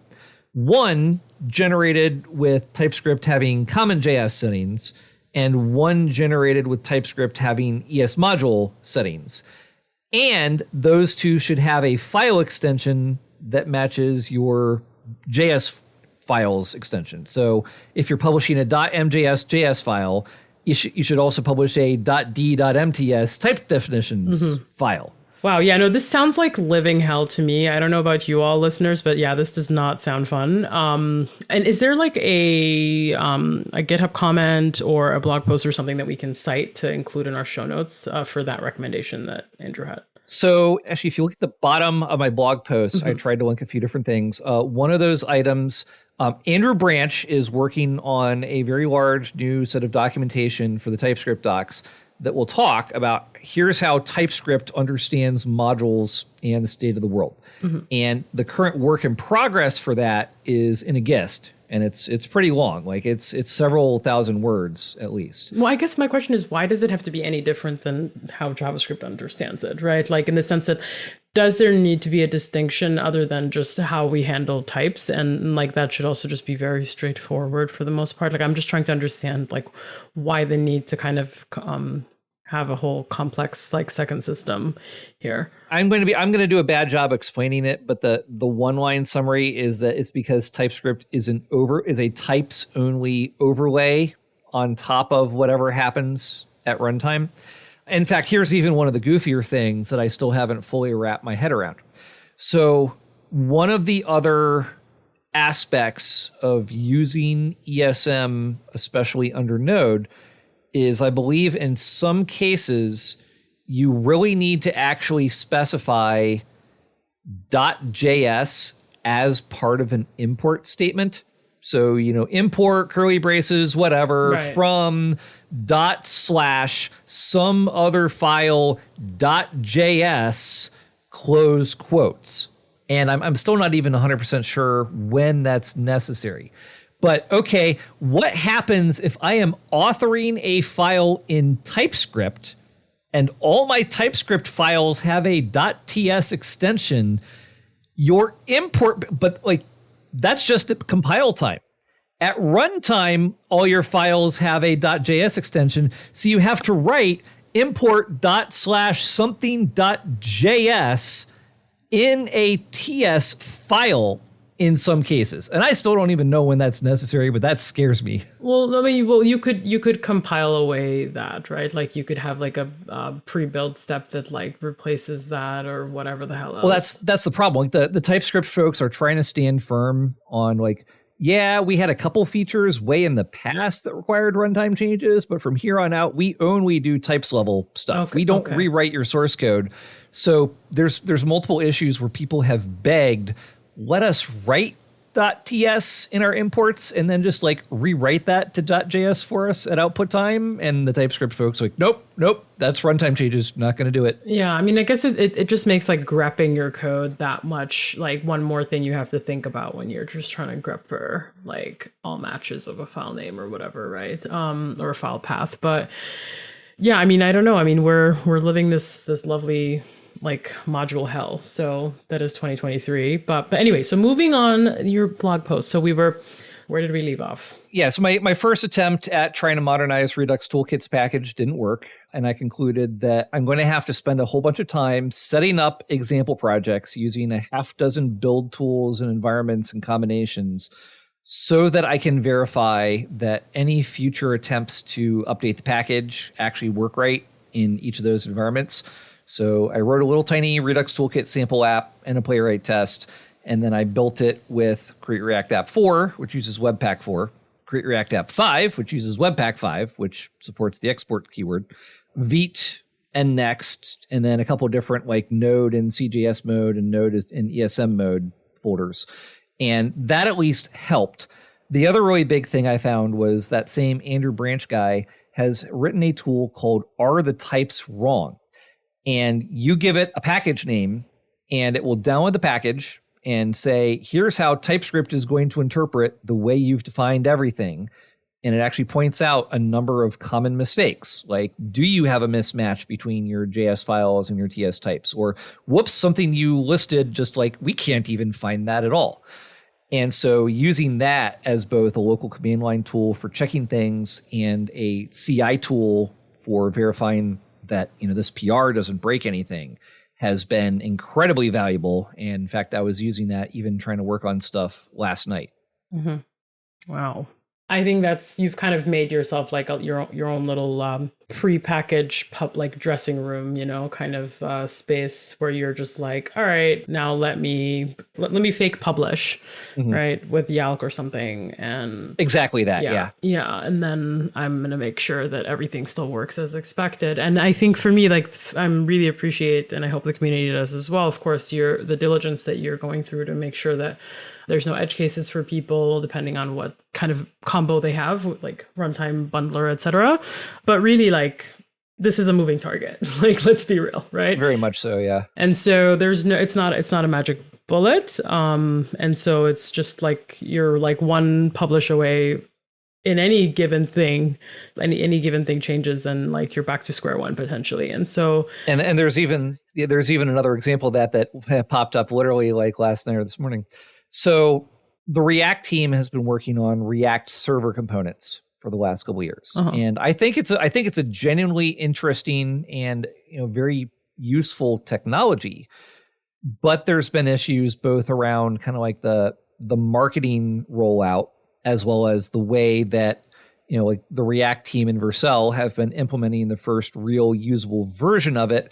[SPEAKER 3] One generated with TypeScript having CommonJS settings, and one generated with TypeScript having ES module settings. And those 2 should have a file extension that matches your JS files extension. So if you're publishing a .mjs JS file, you should also publish a .d.mts type definitions file.
[SPEAKER 2] Wow. Yeah, no, this sounds like living hell to me. I don't know about you all listeners, but yeah, this does not sound fun. And is there like a GitHub comment or a blog post or something that we can cite to include in our show notes for that recommendation that Andrew had?
[SPEAKER 3] So actually, if you look at the bottom of my blog post, I tried to link a few different things. One of those items, Andrew Branch is working on a very large new set of documentation for the TypeScript docs that will talk about here's how TypeScript understands modules and the state of the world. And the current work in progress for that is in a GIST. And it's pretty long, like it's several thousand words at least.
[SPEAKER 2] Well, I guess my question is, why does it have to be any different than how JavaScript understands it, right? Like, in the sense that, does there need to be a distinction other than just how we handle types? And like, that should also just be very straightforward for the most part. Like, I'm just trying to understand like why the need to kind of have a whole complex like second system here.
[SPEAKER 3] I'm going to do a bad job explaining it, but the one line summary is that it's because TypeScript is a types only overlay on top of whatever happens at runtime. In fact, here's even one of the goofier things that I still haven't fully wrapped my head around. So one of the other aspects of using ESM, especially under Node, is I believe in some cases you really need to actually specify .js as part of an import statement. So, import curly braces, whatever, right, from / some other file .js close quotes. And I'm still not even 100% sure when that's necessary. But okay, what happens if I am authoring a file in TypeScript and all my TypeScript files have a .ts extension? Your import, but like, that's just at compile time. At runtime, all your files have a .js extension, so you have to write import / something.js in a TS file in some cases. And I still don't even know when that's necessary, but that scares me.
[SPEAKER 2] Well, I mean, you could compile away that, right? Like, you could have like a pre-build step that like replaces that or whatever the hell else.
[SPEAKER 3] Well, that's the problem. Like the TypeScript folks are trying to stand firm on like, yeah, we had a couple features way in the past that required runtime changes, but from here on out, we only do types level stuff. We don't rewrite your source code. So there's multiple issues where people have begged, let us write .ts in our imports and then just like rewrite that to .js for us at output time? And the TypeScript folks are like, nope, that's runtime changes, not going to do it.
[SPEAKER 2] Yeah, I mean, I guess it just makes like grepping your code that much like one more thing you have to think about when you're just trying to grep for like all matches of a file name or whatever, right? Or a file path. But yeah, I mean, I don't know. I mean, we're living this lovely like module hell. So that is 2023. But anyway, so moving on your blog post. So where did we leave off?
[SPEAKER 3] Yeah, so my first attempt at trying to modernize Redux Toolkit's package didn't work. And I concluded that I'm going to have to spend a whole bunch of time setting up example projects using a half dozen build tools and environments and combinations so that I can verify that any future attempts to update the package actually work right in each of those environments. So I wrote a little tiny Redux Toolkit sample app and a playwright test, and then I built it with Create React App 4, which uses Webpack 4, Create React App 5, which uses Webpack 5, which supports the export keyword, Vite, and Next, and then a couple of different like Node and CJS mode and Node and ESM mode folders. And that at least helped. The other really big thing I found was that same Andrew Branch guy has written a tool called Are the Types Wrong? And you give it a package name and it will download the package and say, here's how TypeScript is going to interpret the way you've defined everything. And it actually points out a number of common mistakes. Like, do you have a mismatch between your JS files and your TS types? Or whoops, something you listed, just like we can't even find that at all. And so using that as both a local command line tool for checking things and a CI tool for verifying that, this PR doesn't break anything has been incredibly valuable. And in fact, I was using that even trying to work on stuff last night.
[SPEAKER 2] Mm-hmm. Wow. I think you've kind of made yourself like your own little pre-packaged like dressing room, kind of space where you're just like, all right, now let me fake publish, right, with Yalk or something, and
[SPEAKER 3] exactly that,
[SPEAKER 2] yeah, and then I'm gonna make sure that everything still works as expected. And I think for me, like, I'm really appreciate, and I hope the community does as well, of course, the diligence that you're going through to make sure that there's no edge cases for people depending on what kind of combo they have, like runtime bundler, etc. But really, like, this is a moving target. Like, let's be real, right?
[SPEAKER 3] Very much so, yeah.
[SPEAKER 2] And so it's not a magic bullet. And so it's just like you're like one publish away in any given thing, any given thing changes, and like you're back to square one potentially. And so
[SPEAKER 3] and there's even another example that popped up literally like last night or this morning. So the React team has been working on React server components for the last couple of years. And I think it's a genuinely interesting and very useful technology. But there's been issues both around kind of like the marketing rollout as well as the way that like the React team in Vercel have been implementing the first real usable version of it.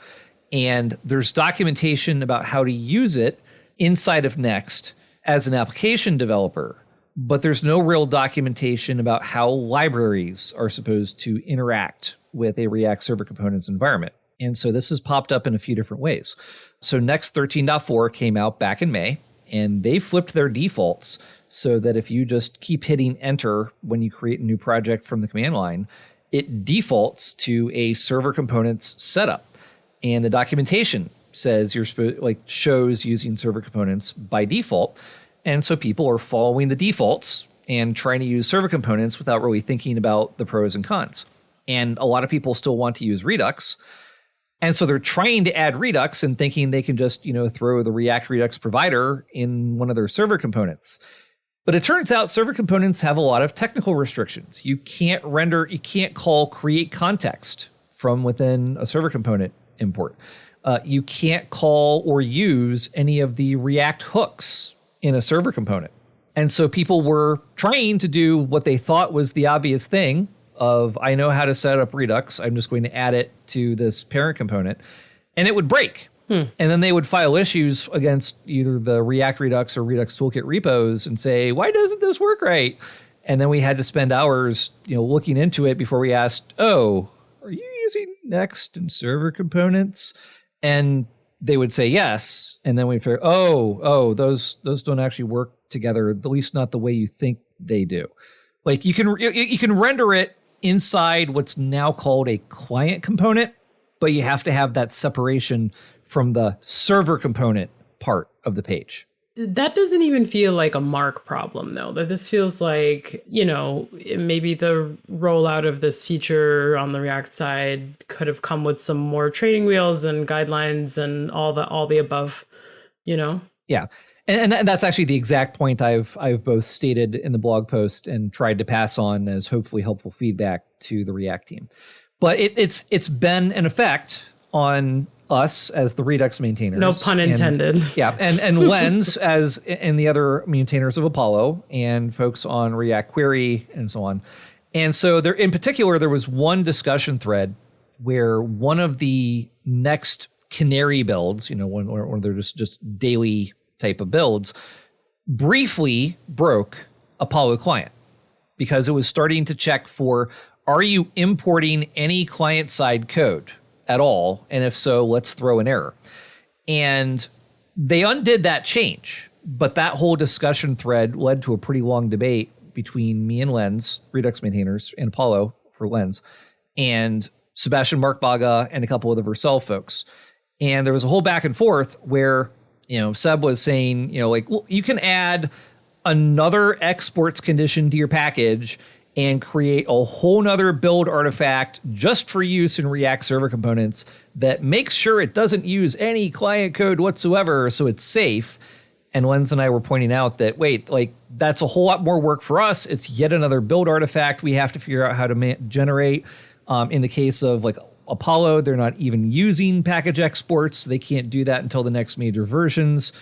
[SPEAKER 3] And there's documentation about how to use it inside of Next as an application developer, but there's no real documentation about how libraries are supposed to interact with a React Server Components environment. And so this has popped up in a few different ways. So Next 13.4 came out back in May, and they flipped their defaults so that if you just keep hitting enter when you create a new project from the command line, it defaults to a Server Components setup. And the documentation says you're shows using server components by default. And so people are following the defaults and trying to use server components without really thinking about the pros and cons. And a lot of people still want to use Redux. And so they're trying to add Redux and thinking they can just, throw the React Redux provider in one of their server components. But it turns out server components have a lot of technical restrictions. You can't call create context from within a server component import. You can't call or use any of the React hooks in a server component. And so people were trying to do what they thought was the obvious thing of, I know how to set up Redux, I'm just going to add it to this parent component, and it would break. And then they would file issues against either the React Redux or Redux Toolkit repos and say, why doesn't this work right? And then we had to spend hours, looking into it before we asked, are you using Next and server components? And they would say yes. And then we'd figure, those don't actually work together, at least not the way you think they do. Like you can render it inside what's now called a client component, but you have to have that separation from the server component part of the page.
[SPEAKER 2] That doesn't even feel like a Mark problem, though. That this feels like, maybe the rollout of this feature on the React side could have come with some more training wheels and guidelines and all the above,
[SPEAKER 3] Yeah. And that's actually the exact point I've both stated in the blog post and tried to pass on as hopefully helpful feedback to the React team. But it's been an effect on us as the Redux maintainers.
[SPEAKER 2] No pun intended.
[SPEAKER 3] And Lens and the other maintainers of Apollo and folks on React Query and so on. And so there, in particular, there was one discussion thread where one of the next canary builds, when they're just daily type of builds, briefly broke Apollo client because it was starting to check for, are you importing any client-side code at all? And if so, let's throw an error. And they undid that change, but that whole discussion thread led to a pretty long debate between me and Lens, Redux maintainers, and Apollo for Lens, and Sebastian Markbaga and a couple of the Vercel folks. And there was a whole back and forth where, Seb was saying, well, you can add another exports condition to your package and create a whole nother build artifact just for use in React server components that makes sure it doesn't use any client code whatsoever, so it's safe. And Lens and I were pointing out that, wait, that's a whole lot more work for us. It's yet another build artifact we have to figure out how to generate. In the case of Apollo, they're not even using package exports. So they can't do that until the next major versions.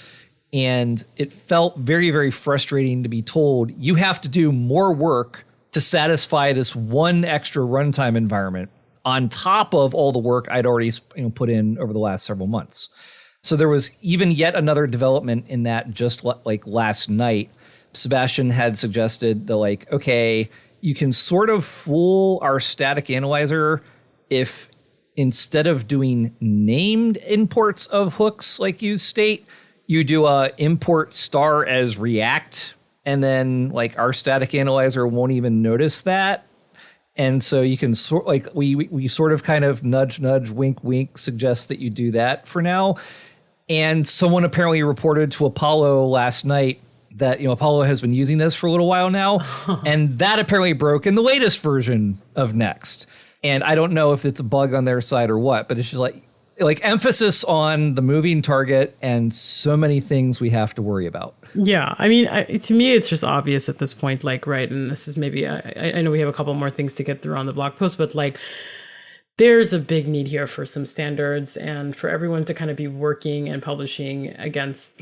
[SPEAKER 3] And it felt very, very frustrating to be told, you have to do more work to satisfy this one extra runtime environment on top of all the work I'd already put in over the last several months. So there was even yet another development in that just last night. Sebastian had suggested that okay, you can sort of fool our static analyzer if instead of doing named imports of hooks like use state, you do a import star as React. And then our static analyzer won't even notice that. And so you can we sort of kind of nudge, wink, wink, suggest that you do that for now. And someone apparently reported to Apollo last night that, Apollo has been using this for a little while now. And that apparently broke in the latest version of Next. And I don't know if it's a bug on their side or what, but it's just emphasis on the moving target and so many things we have to worry about.
[SPEAKER 2] Yeah, I mean, to me, it's just obvious at this point, right? And this is maybe, I know we have a couple more things to get through on the blog post, but there's a big need here for some standards and for everyone to kind of be working and publishing against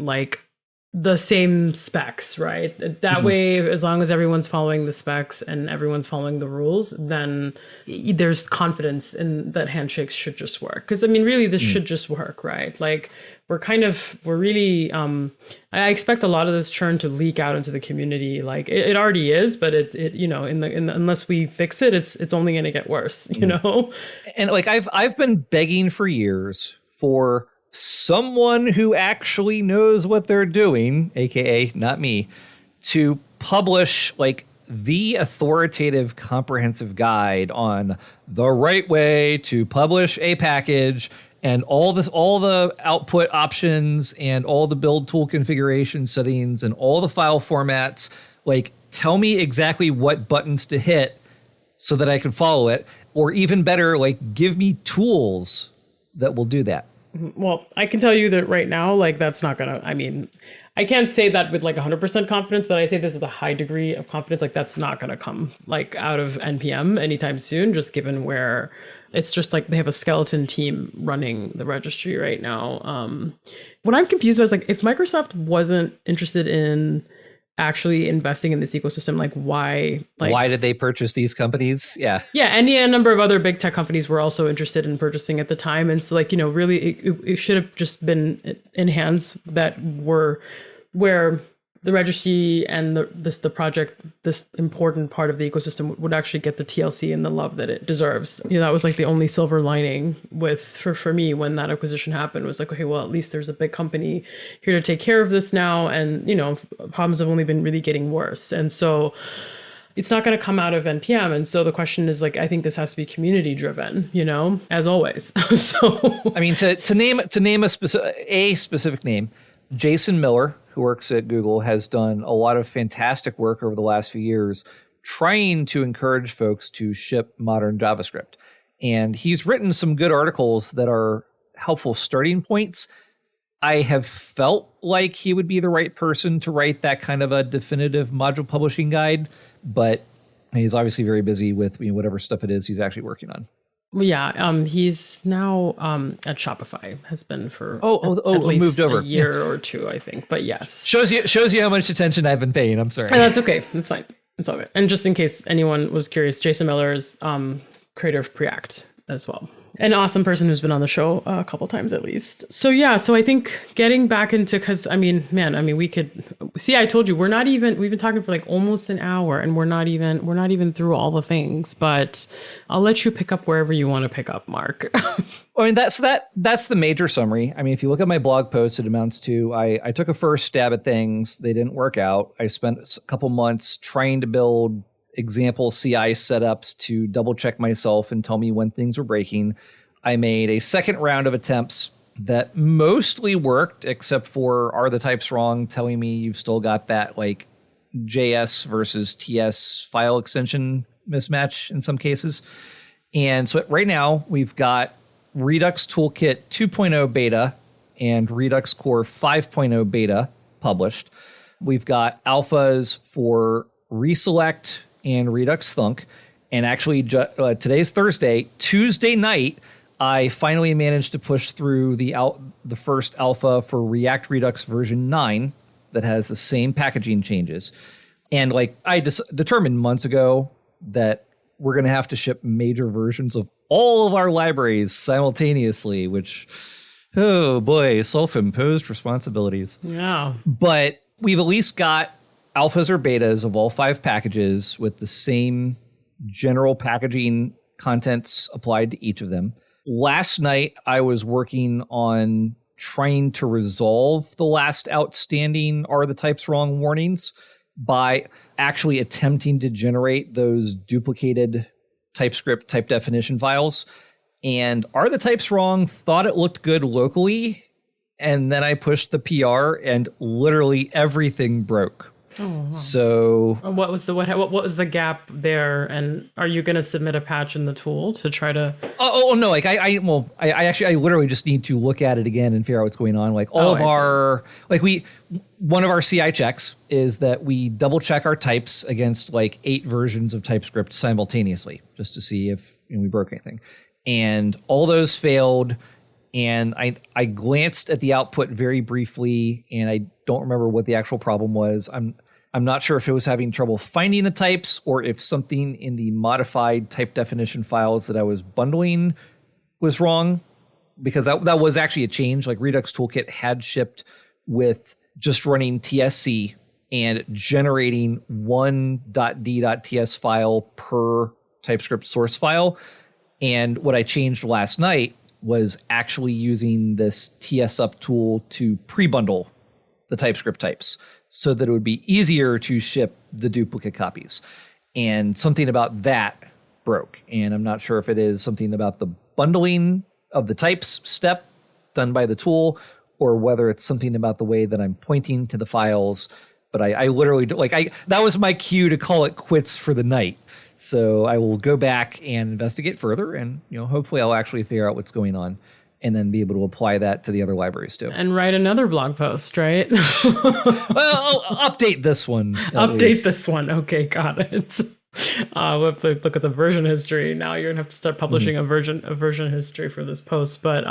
[SPEAKER 2] the same specs, right? That way, as long as everyone's following the specs and everyone's following the rules, then there's confidence in that handshakes should just work. Because really, this should just work, right? We're really, I expect a lot of this churn to leak out into the community. It already is, but it unless we fix it, it's only going to get worse,
[SPEAKER 3] And I've been begging for years for someone who actually knows what they're doing, aka not me, to publish the authoritative comprehensive guide on the right way to publish a package and all the output options and all the build tool configuration settings and all the file formats. Tell me exactly what buttons to hit so that I can follow it, or even better, give me tools that will do that.
[SPEAKER 2] Well, I can tell you that right now, that's not gonna, I can't say that with 100% confidence, but I say this with a high degree of confidence, that's not gonna come out of NPM anytime soon, just given where it's just they have a skeleton team running the registry right now. What I'm confused was if Microsoft wasn't interested in actually investing in this ecosystem, why
[SPEAKER 3] did they purchase these companies? Yeah,
[SPEAKER 2] and a number of other big tech companies were also interested in purchasing at the time, and so really it should have just been in hands that were where the registry and the project, this important part of the ecosystem would actually get the TLC and the love that it deserves. That was like the only silver lining for me when that acquisition happened, was like, okay, well, at least there's a big company here to take care of this now. And, problems have only been really getting worse. And so it's not going to come out of NPM. And so the question is, like, I think this has to be community driven, as always. So,
[SPEAKER 3] I mean, to name a specific name, Jason Miller, who works at Google, has done a lot of fantastic work over the last few years trying to encourage folks to ship modern JavaScript. And he's written some good articles that are helpful starting points. I have felt like he would be the right person to write that kind of a definitive module publishing guide, but he's obviously very busy with whatever stuff it is he's actually working on.
[SPEAKER 2] Well, yeah, he's now at Shopify, has been for
[SPEAKER 3] at least moved over
[SPEAKER 2] a year or two, I think. But yes,
[SPEAKER 3] shows you how much attention I've been paying. I'm sorry.
[SPEAKER 2] And that's okay. That's fine. It's all good. And just in case anyone was curious, Jason Miller is creator of Preact as well. An awesome person who's been on the show a couple times at least. So yeah, so I think getting back into, because we could see, I told you we've been talking for like almost an hour, and we're not even through all the things, but I'll let you pick up wherever you want to pick up, Mark.
[SPEAKER 3] I mean, that's the major summary. I mean, if you look at my blog post, it amounts to I took a first stab at things. They didn't work out. I spent a couple months trying to build example CI setups to double check myself and tell me when things were breaking. I made a second round of attempts that mostly worked, except for are the types wrong, telling me you've still got that like JS versus TS file extension mismatch in some cases. And so right now we've got Redux Toolkit 2.0 beta and Redux Core 5.0 beta published. We've got alphas for Reselect and Redux Thunk. And actually, today's Thursday. Tuesday night, I finally managed to push through the first alpha for React Redux version 9 that has the same packaging changes. And like I determined months ago that we're going to have to ship major versions of all of our libraries simultaneously, which, oh boy, self-imposed responsibilities.
[SPEAKER 2] Yeah.
[SPEAKER 3] But we've at least got alphas or betas of all 5 packages with the same general packaging contents applied to each of them. Last night, I was working on trying to resolve the last outstanding are the types wrong warnings by actually attempting to generate those duplicated TypeScript type definition files. And are the types wrong thought it looked good locally. And then I pushed the PR and literally everything broke.
[SPEAKER 2] Oh,
[SPEAKER 3] so
[SPEAKER 2] what was the gap there, and are you going to submit a patch in the tool to try to?
[SPEAKER 3] Oh no! Like I literally just need to look at it again and figure out what's going on. Like all of our one of our CI checks is that we double check our types against like 8 versions of TypeScript simultaneously, just to see if we broke anything, and all those failed. And I glanced at the output very briefly, and I don't remember what the actual problem was. I'm not sure if it was having trouble finding the types or if something in the modified type definition files that I was bundling was wrong, because that was actually a change. Like Redux Toolkit had shipped with just running TSC and generating one .d.ts file per TypeScript source file. And what I changed last night was actually using this TSUp tool to pre-bundle the TypeScript types so that it would be easier to ship the duplicate copies. And something about that broke. And I'm not sure if it is something about the bundling of the types step done by the tool, or whether it's something about the way that I'm pointing to the files. But I literally, that was my cue to call it quits for the night. So I will go back and investigate further, and hopefully I'll actually figure out what's going on, and then be able to apply that to the other libraries too.
[SPEAKER 2] And write another blog post, right?
[SPEAKER 3] Well, I'll update this one.
[SPEAKER 2] Update this one. Okay, got it. We'll have to look at the version history. Now you're gonna have to start publishing a version history for this post. But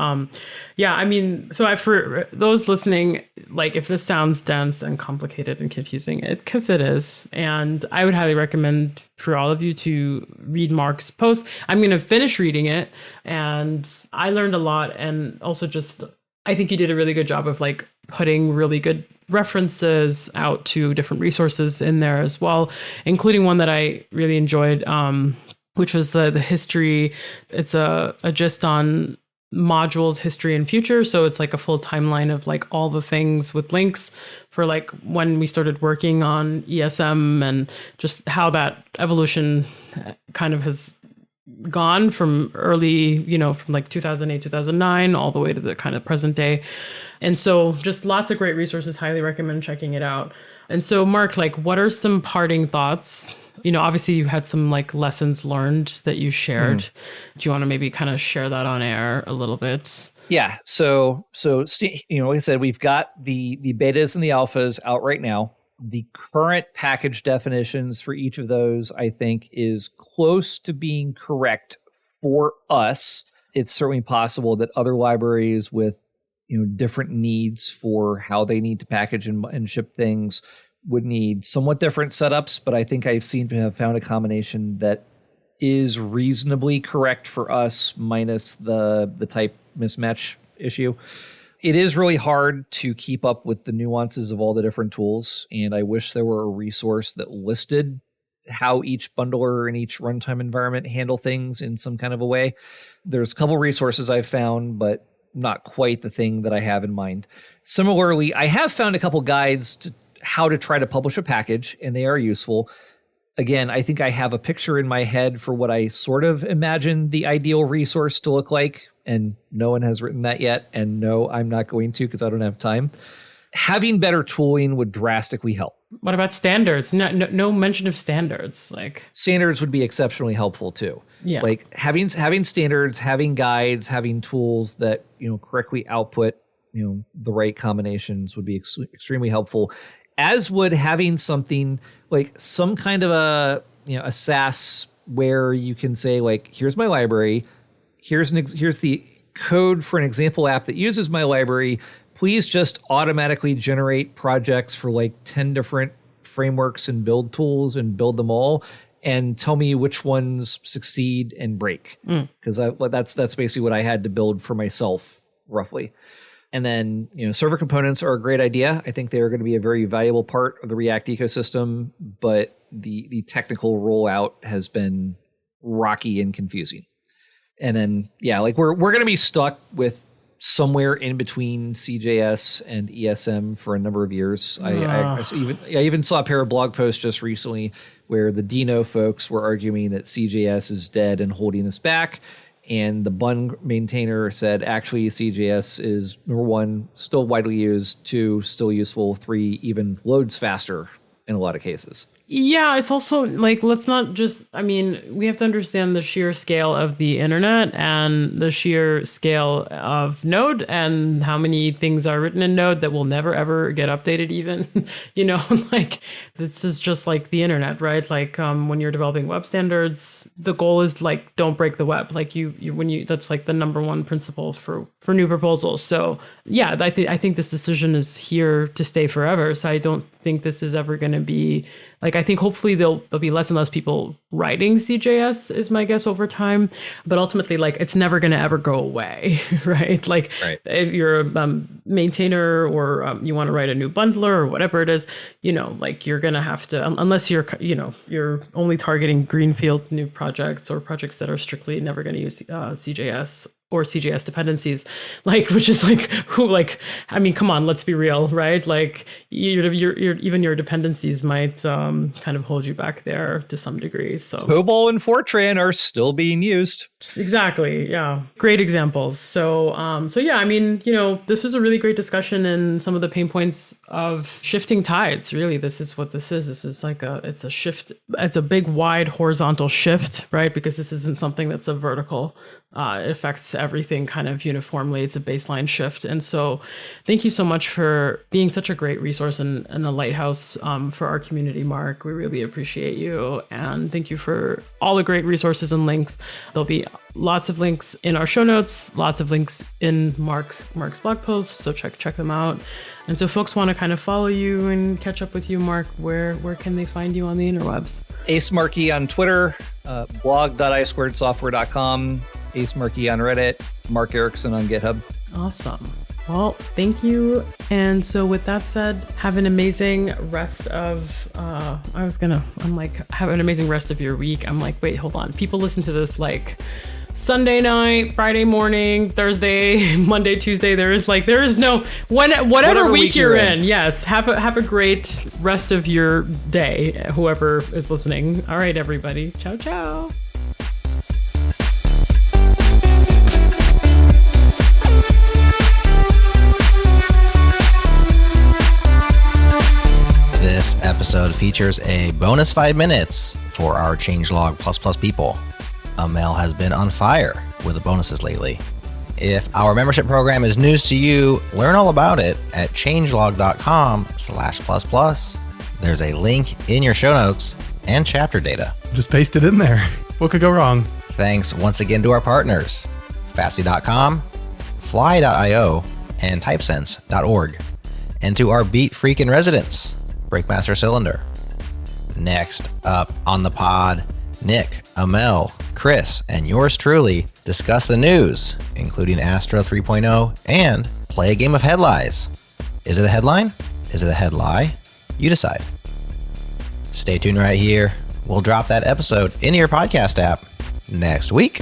[SPEAKER 2] yeah, I mean, so for those listening, like if this sounds dense and complicated and confusing, because it is, and I would highly recommend for all of you to read Mark's post. I'm gonna finish reading it, and I learned a lot, and also just I think you did a really good job of like putting really good references out to different resources in there as well, including one that I really enjoyed, which was the history. It's a gist on modules, history, and future. So it's like a full timeline of like all the things with links for like when we started working on ESM and just how that evolution kind of has gone from early, from like 2008, 2009, all the way to the kind of present day. And so just lots of great resources. Highly recommend checking it out. And so Mark, like, what are some parting thoughts? Obviously you had some like lessons learned that you shared. Do you want to maybe kind of share that on air a little bit?
[SPEAKER 3] Yeah. So like I said, we've got the betas and the alphas out right now. The current package definitions for each of those, I think, is close to being correct for us. It's certainly possible that other libraries with different needs for how they need to package and ship things would need somewhat different setups, but I think I've seemed to have found a combination that is reasonably correct for us, minus the type mismatch issue. It is really hard to keep up with the nuances of all the different tools, and I wish there were a resource that listed how each bundler and each runtime environment handle things in some kind of a way. There's a couple resources I've found, but not quite the thing that I have in mind. Similarly, I have found a couple guides to how to try to publish a package, and they are useful. Again, I think I have a picture in my head for what I sort of imagine the ideal resource to look like, and no one has written that yet, and no, I'm not going to because I don't have time. Having better tooling would drastically help.
[SPEAKER 2] What about standards? No mention of standards. Like
[SPEAKER 3] standards would be exceptionally helpful too.
[SPEAKER 2] Yeah.
[SPEAKER 3] Like having standards, having guides, having tools that correctly output the right combinations would be extremely helpful. As would having something like some kind of a SaaS where you can say like, here's my library, here's the code for an example app that uses my library. Please just automatically generate projects for like 10 different frameworks and build tools and build them all, and tell me which ones succeed and break. Because that's basically what I had to build for myself, roughly. And then, server components are a great idea. I think they're going to be a very valuable part of the React ecosystem, but the technical rollout has been rocky and confusing. And then, like we're going to be stuck with somewhere in between CJS and ESM for a number of years. I even saw a pair of blog posts just recently where the Dino folks were arguing that CJS is dead and holding us back. And the bun maintainer said, actually, CJS is, number one, still widely used, two, still useful, three, even loads faster in a lot of cases.
[SPEAKER 2] Yeah, it's also like, let's not just, we have to understand the sheer scale of the internet and the sheer scale of Node and how many things are written in Node that will never, ever get updated even, like this is just like the internet, right? Like when you're developing web standards, the goal is like, don't break the web. Like that's like the number one principle for new proposals. So yeah, I think this decision is here to stay forever. So I don't think this is ever going to be like, I think hopefully there'll be less and less people writing CJS is my guess over time, but ultimately like it's never going to ever go away, right? Like if you're a maintainer or you want to write a new bundler or whatever it is, like you're going to have to, unless you're only targeting greenfield new projects or projects that are strictly never going to use CJS or CJS dependencies, like, which is like, come on, let's be real, right? Like even your dependencies might kind of hold you back there to some degree. So
[SPEAKER 3] COBOL and Fortran are still being used.
[SPEAKER 2] Exactly. Yeah. Great examples. So yeah, this was a really great discussion and some of the pain points of shifting tides. Really, this is what this is. This is like it's a shift. It's a big, wide horizontal shift, right? Because this isn't something that's a vertical. It affects everything kind of uniformly. It's a baseline shift. And so thank you so much for being such a great resource and a lighthouse for our community, Mark. We really appreciate you. And thank you for all the great resources and links. There'll be lots of links in our show notes, lots of links in Mark's blog posts. So check them out. And so folks want to kind of follow you and catch up with you, Mark, where can they find you on the interwebs?
[SPEAKER 3] Ace Markey on Twitter, blog.isquaredsoftware.com, Ace Markey on Reddit, Mark Erikson on GitHub.
[SPEAKER 2] Awesome. Well, thank you. And so with that said, have an amazing rest of, have an amazing rest of your week. I'm like, wait, hold on. People listen to this like Sunday night, Friday morning, Thursday, Monday, Tuesday. There is no, whatever week you're in. Yes. Have a great rest of your day, whoever is listening. All right, everybody. Ciao, ciao.
[SPEAKER 1] This episode features a bonus 5 minutes for our changelog++ people. Amel has been on fire with the bonuses lately. If our membership program is news to you, learn all about it at changelog.com/++. There's a link in your show notes and chapter data.
[SPEAKER 4] Just paste it in there. What could go wrong?
[SPEAKER 1] Thanks once again to our partners, Fastly.com, Fly.io, and Typesense.org. And to our Beat Freakin' residents, Breakmaster Cylinder. Next up on the pod, Nick, Amel, Chris, and yours truly discuss the news, including Astra 3.0, and play a game of headlies. Is it a headline? Is it a headlie? You decide. Stay tuned right here. We'll drop that episode into your podcast app next week.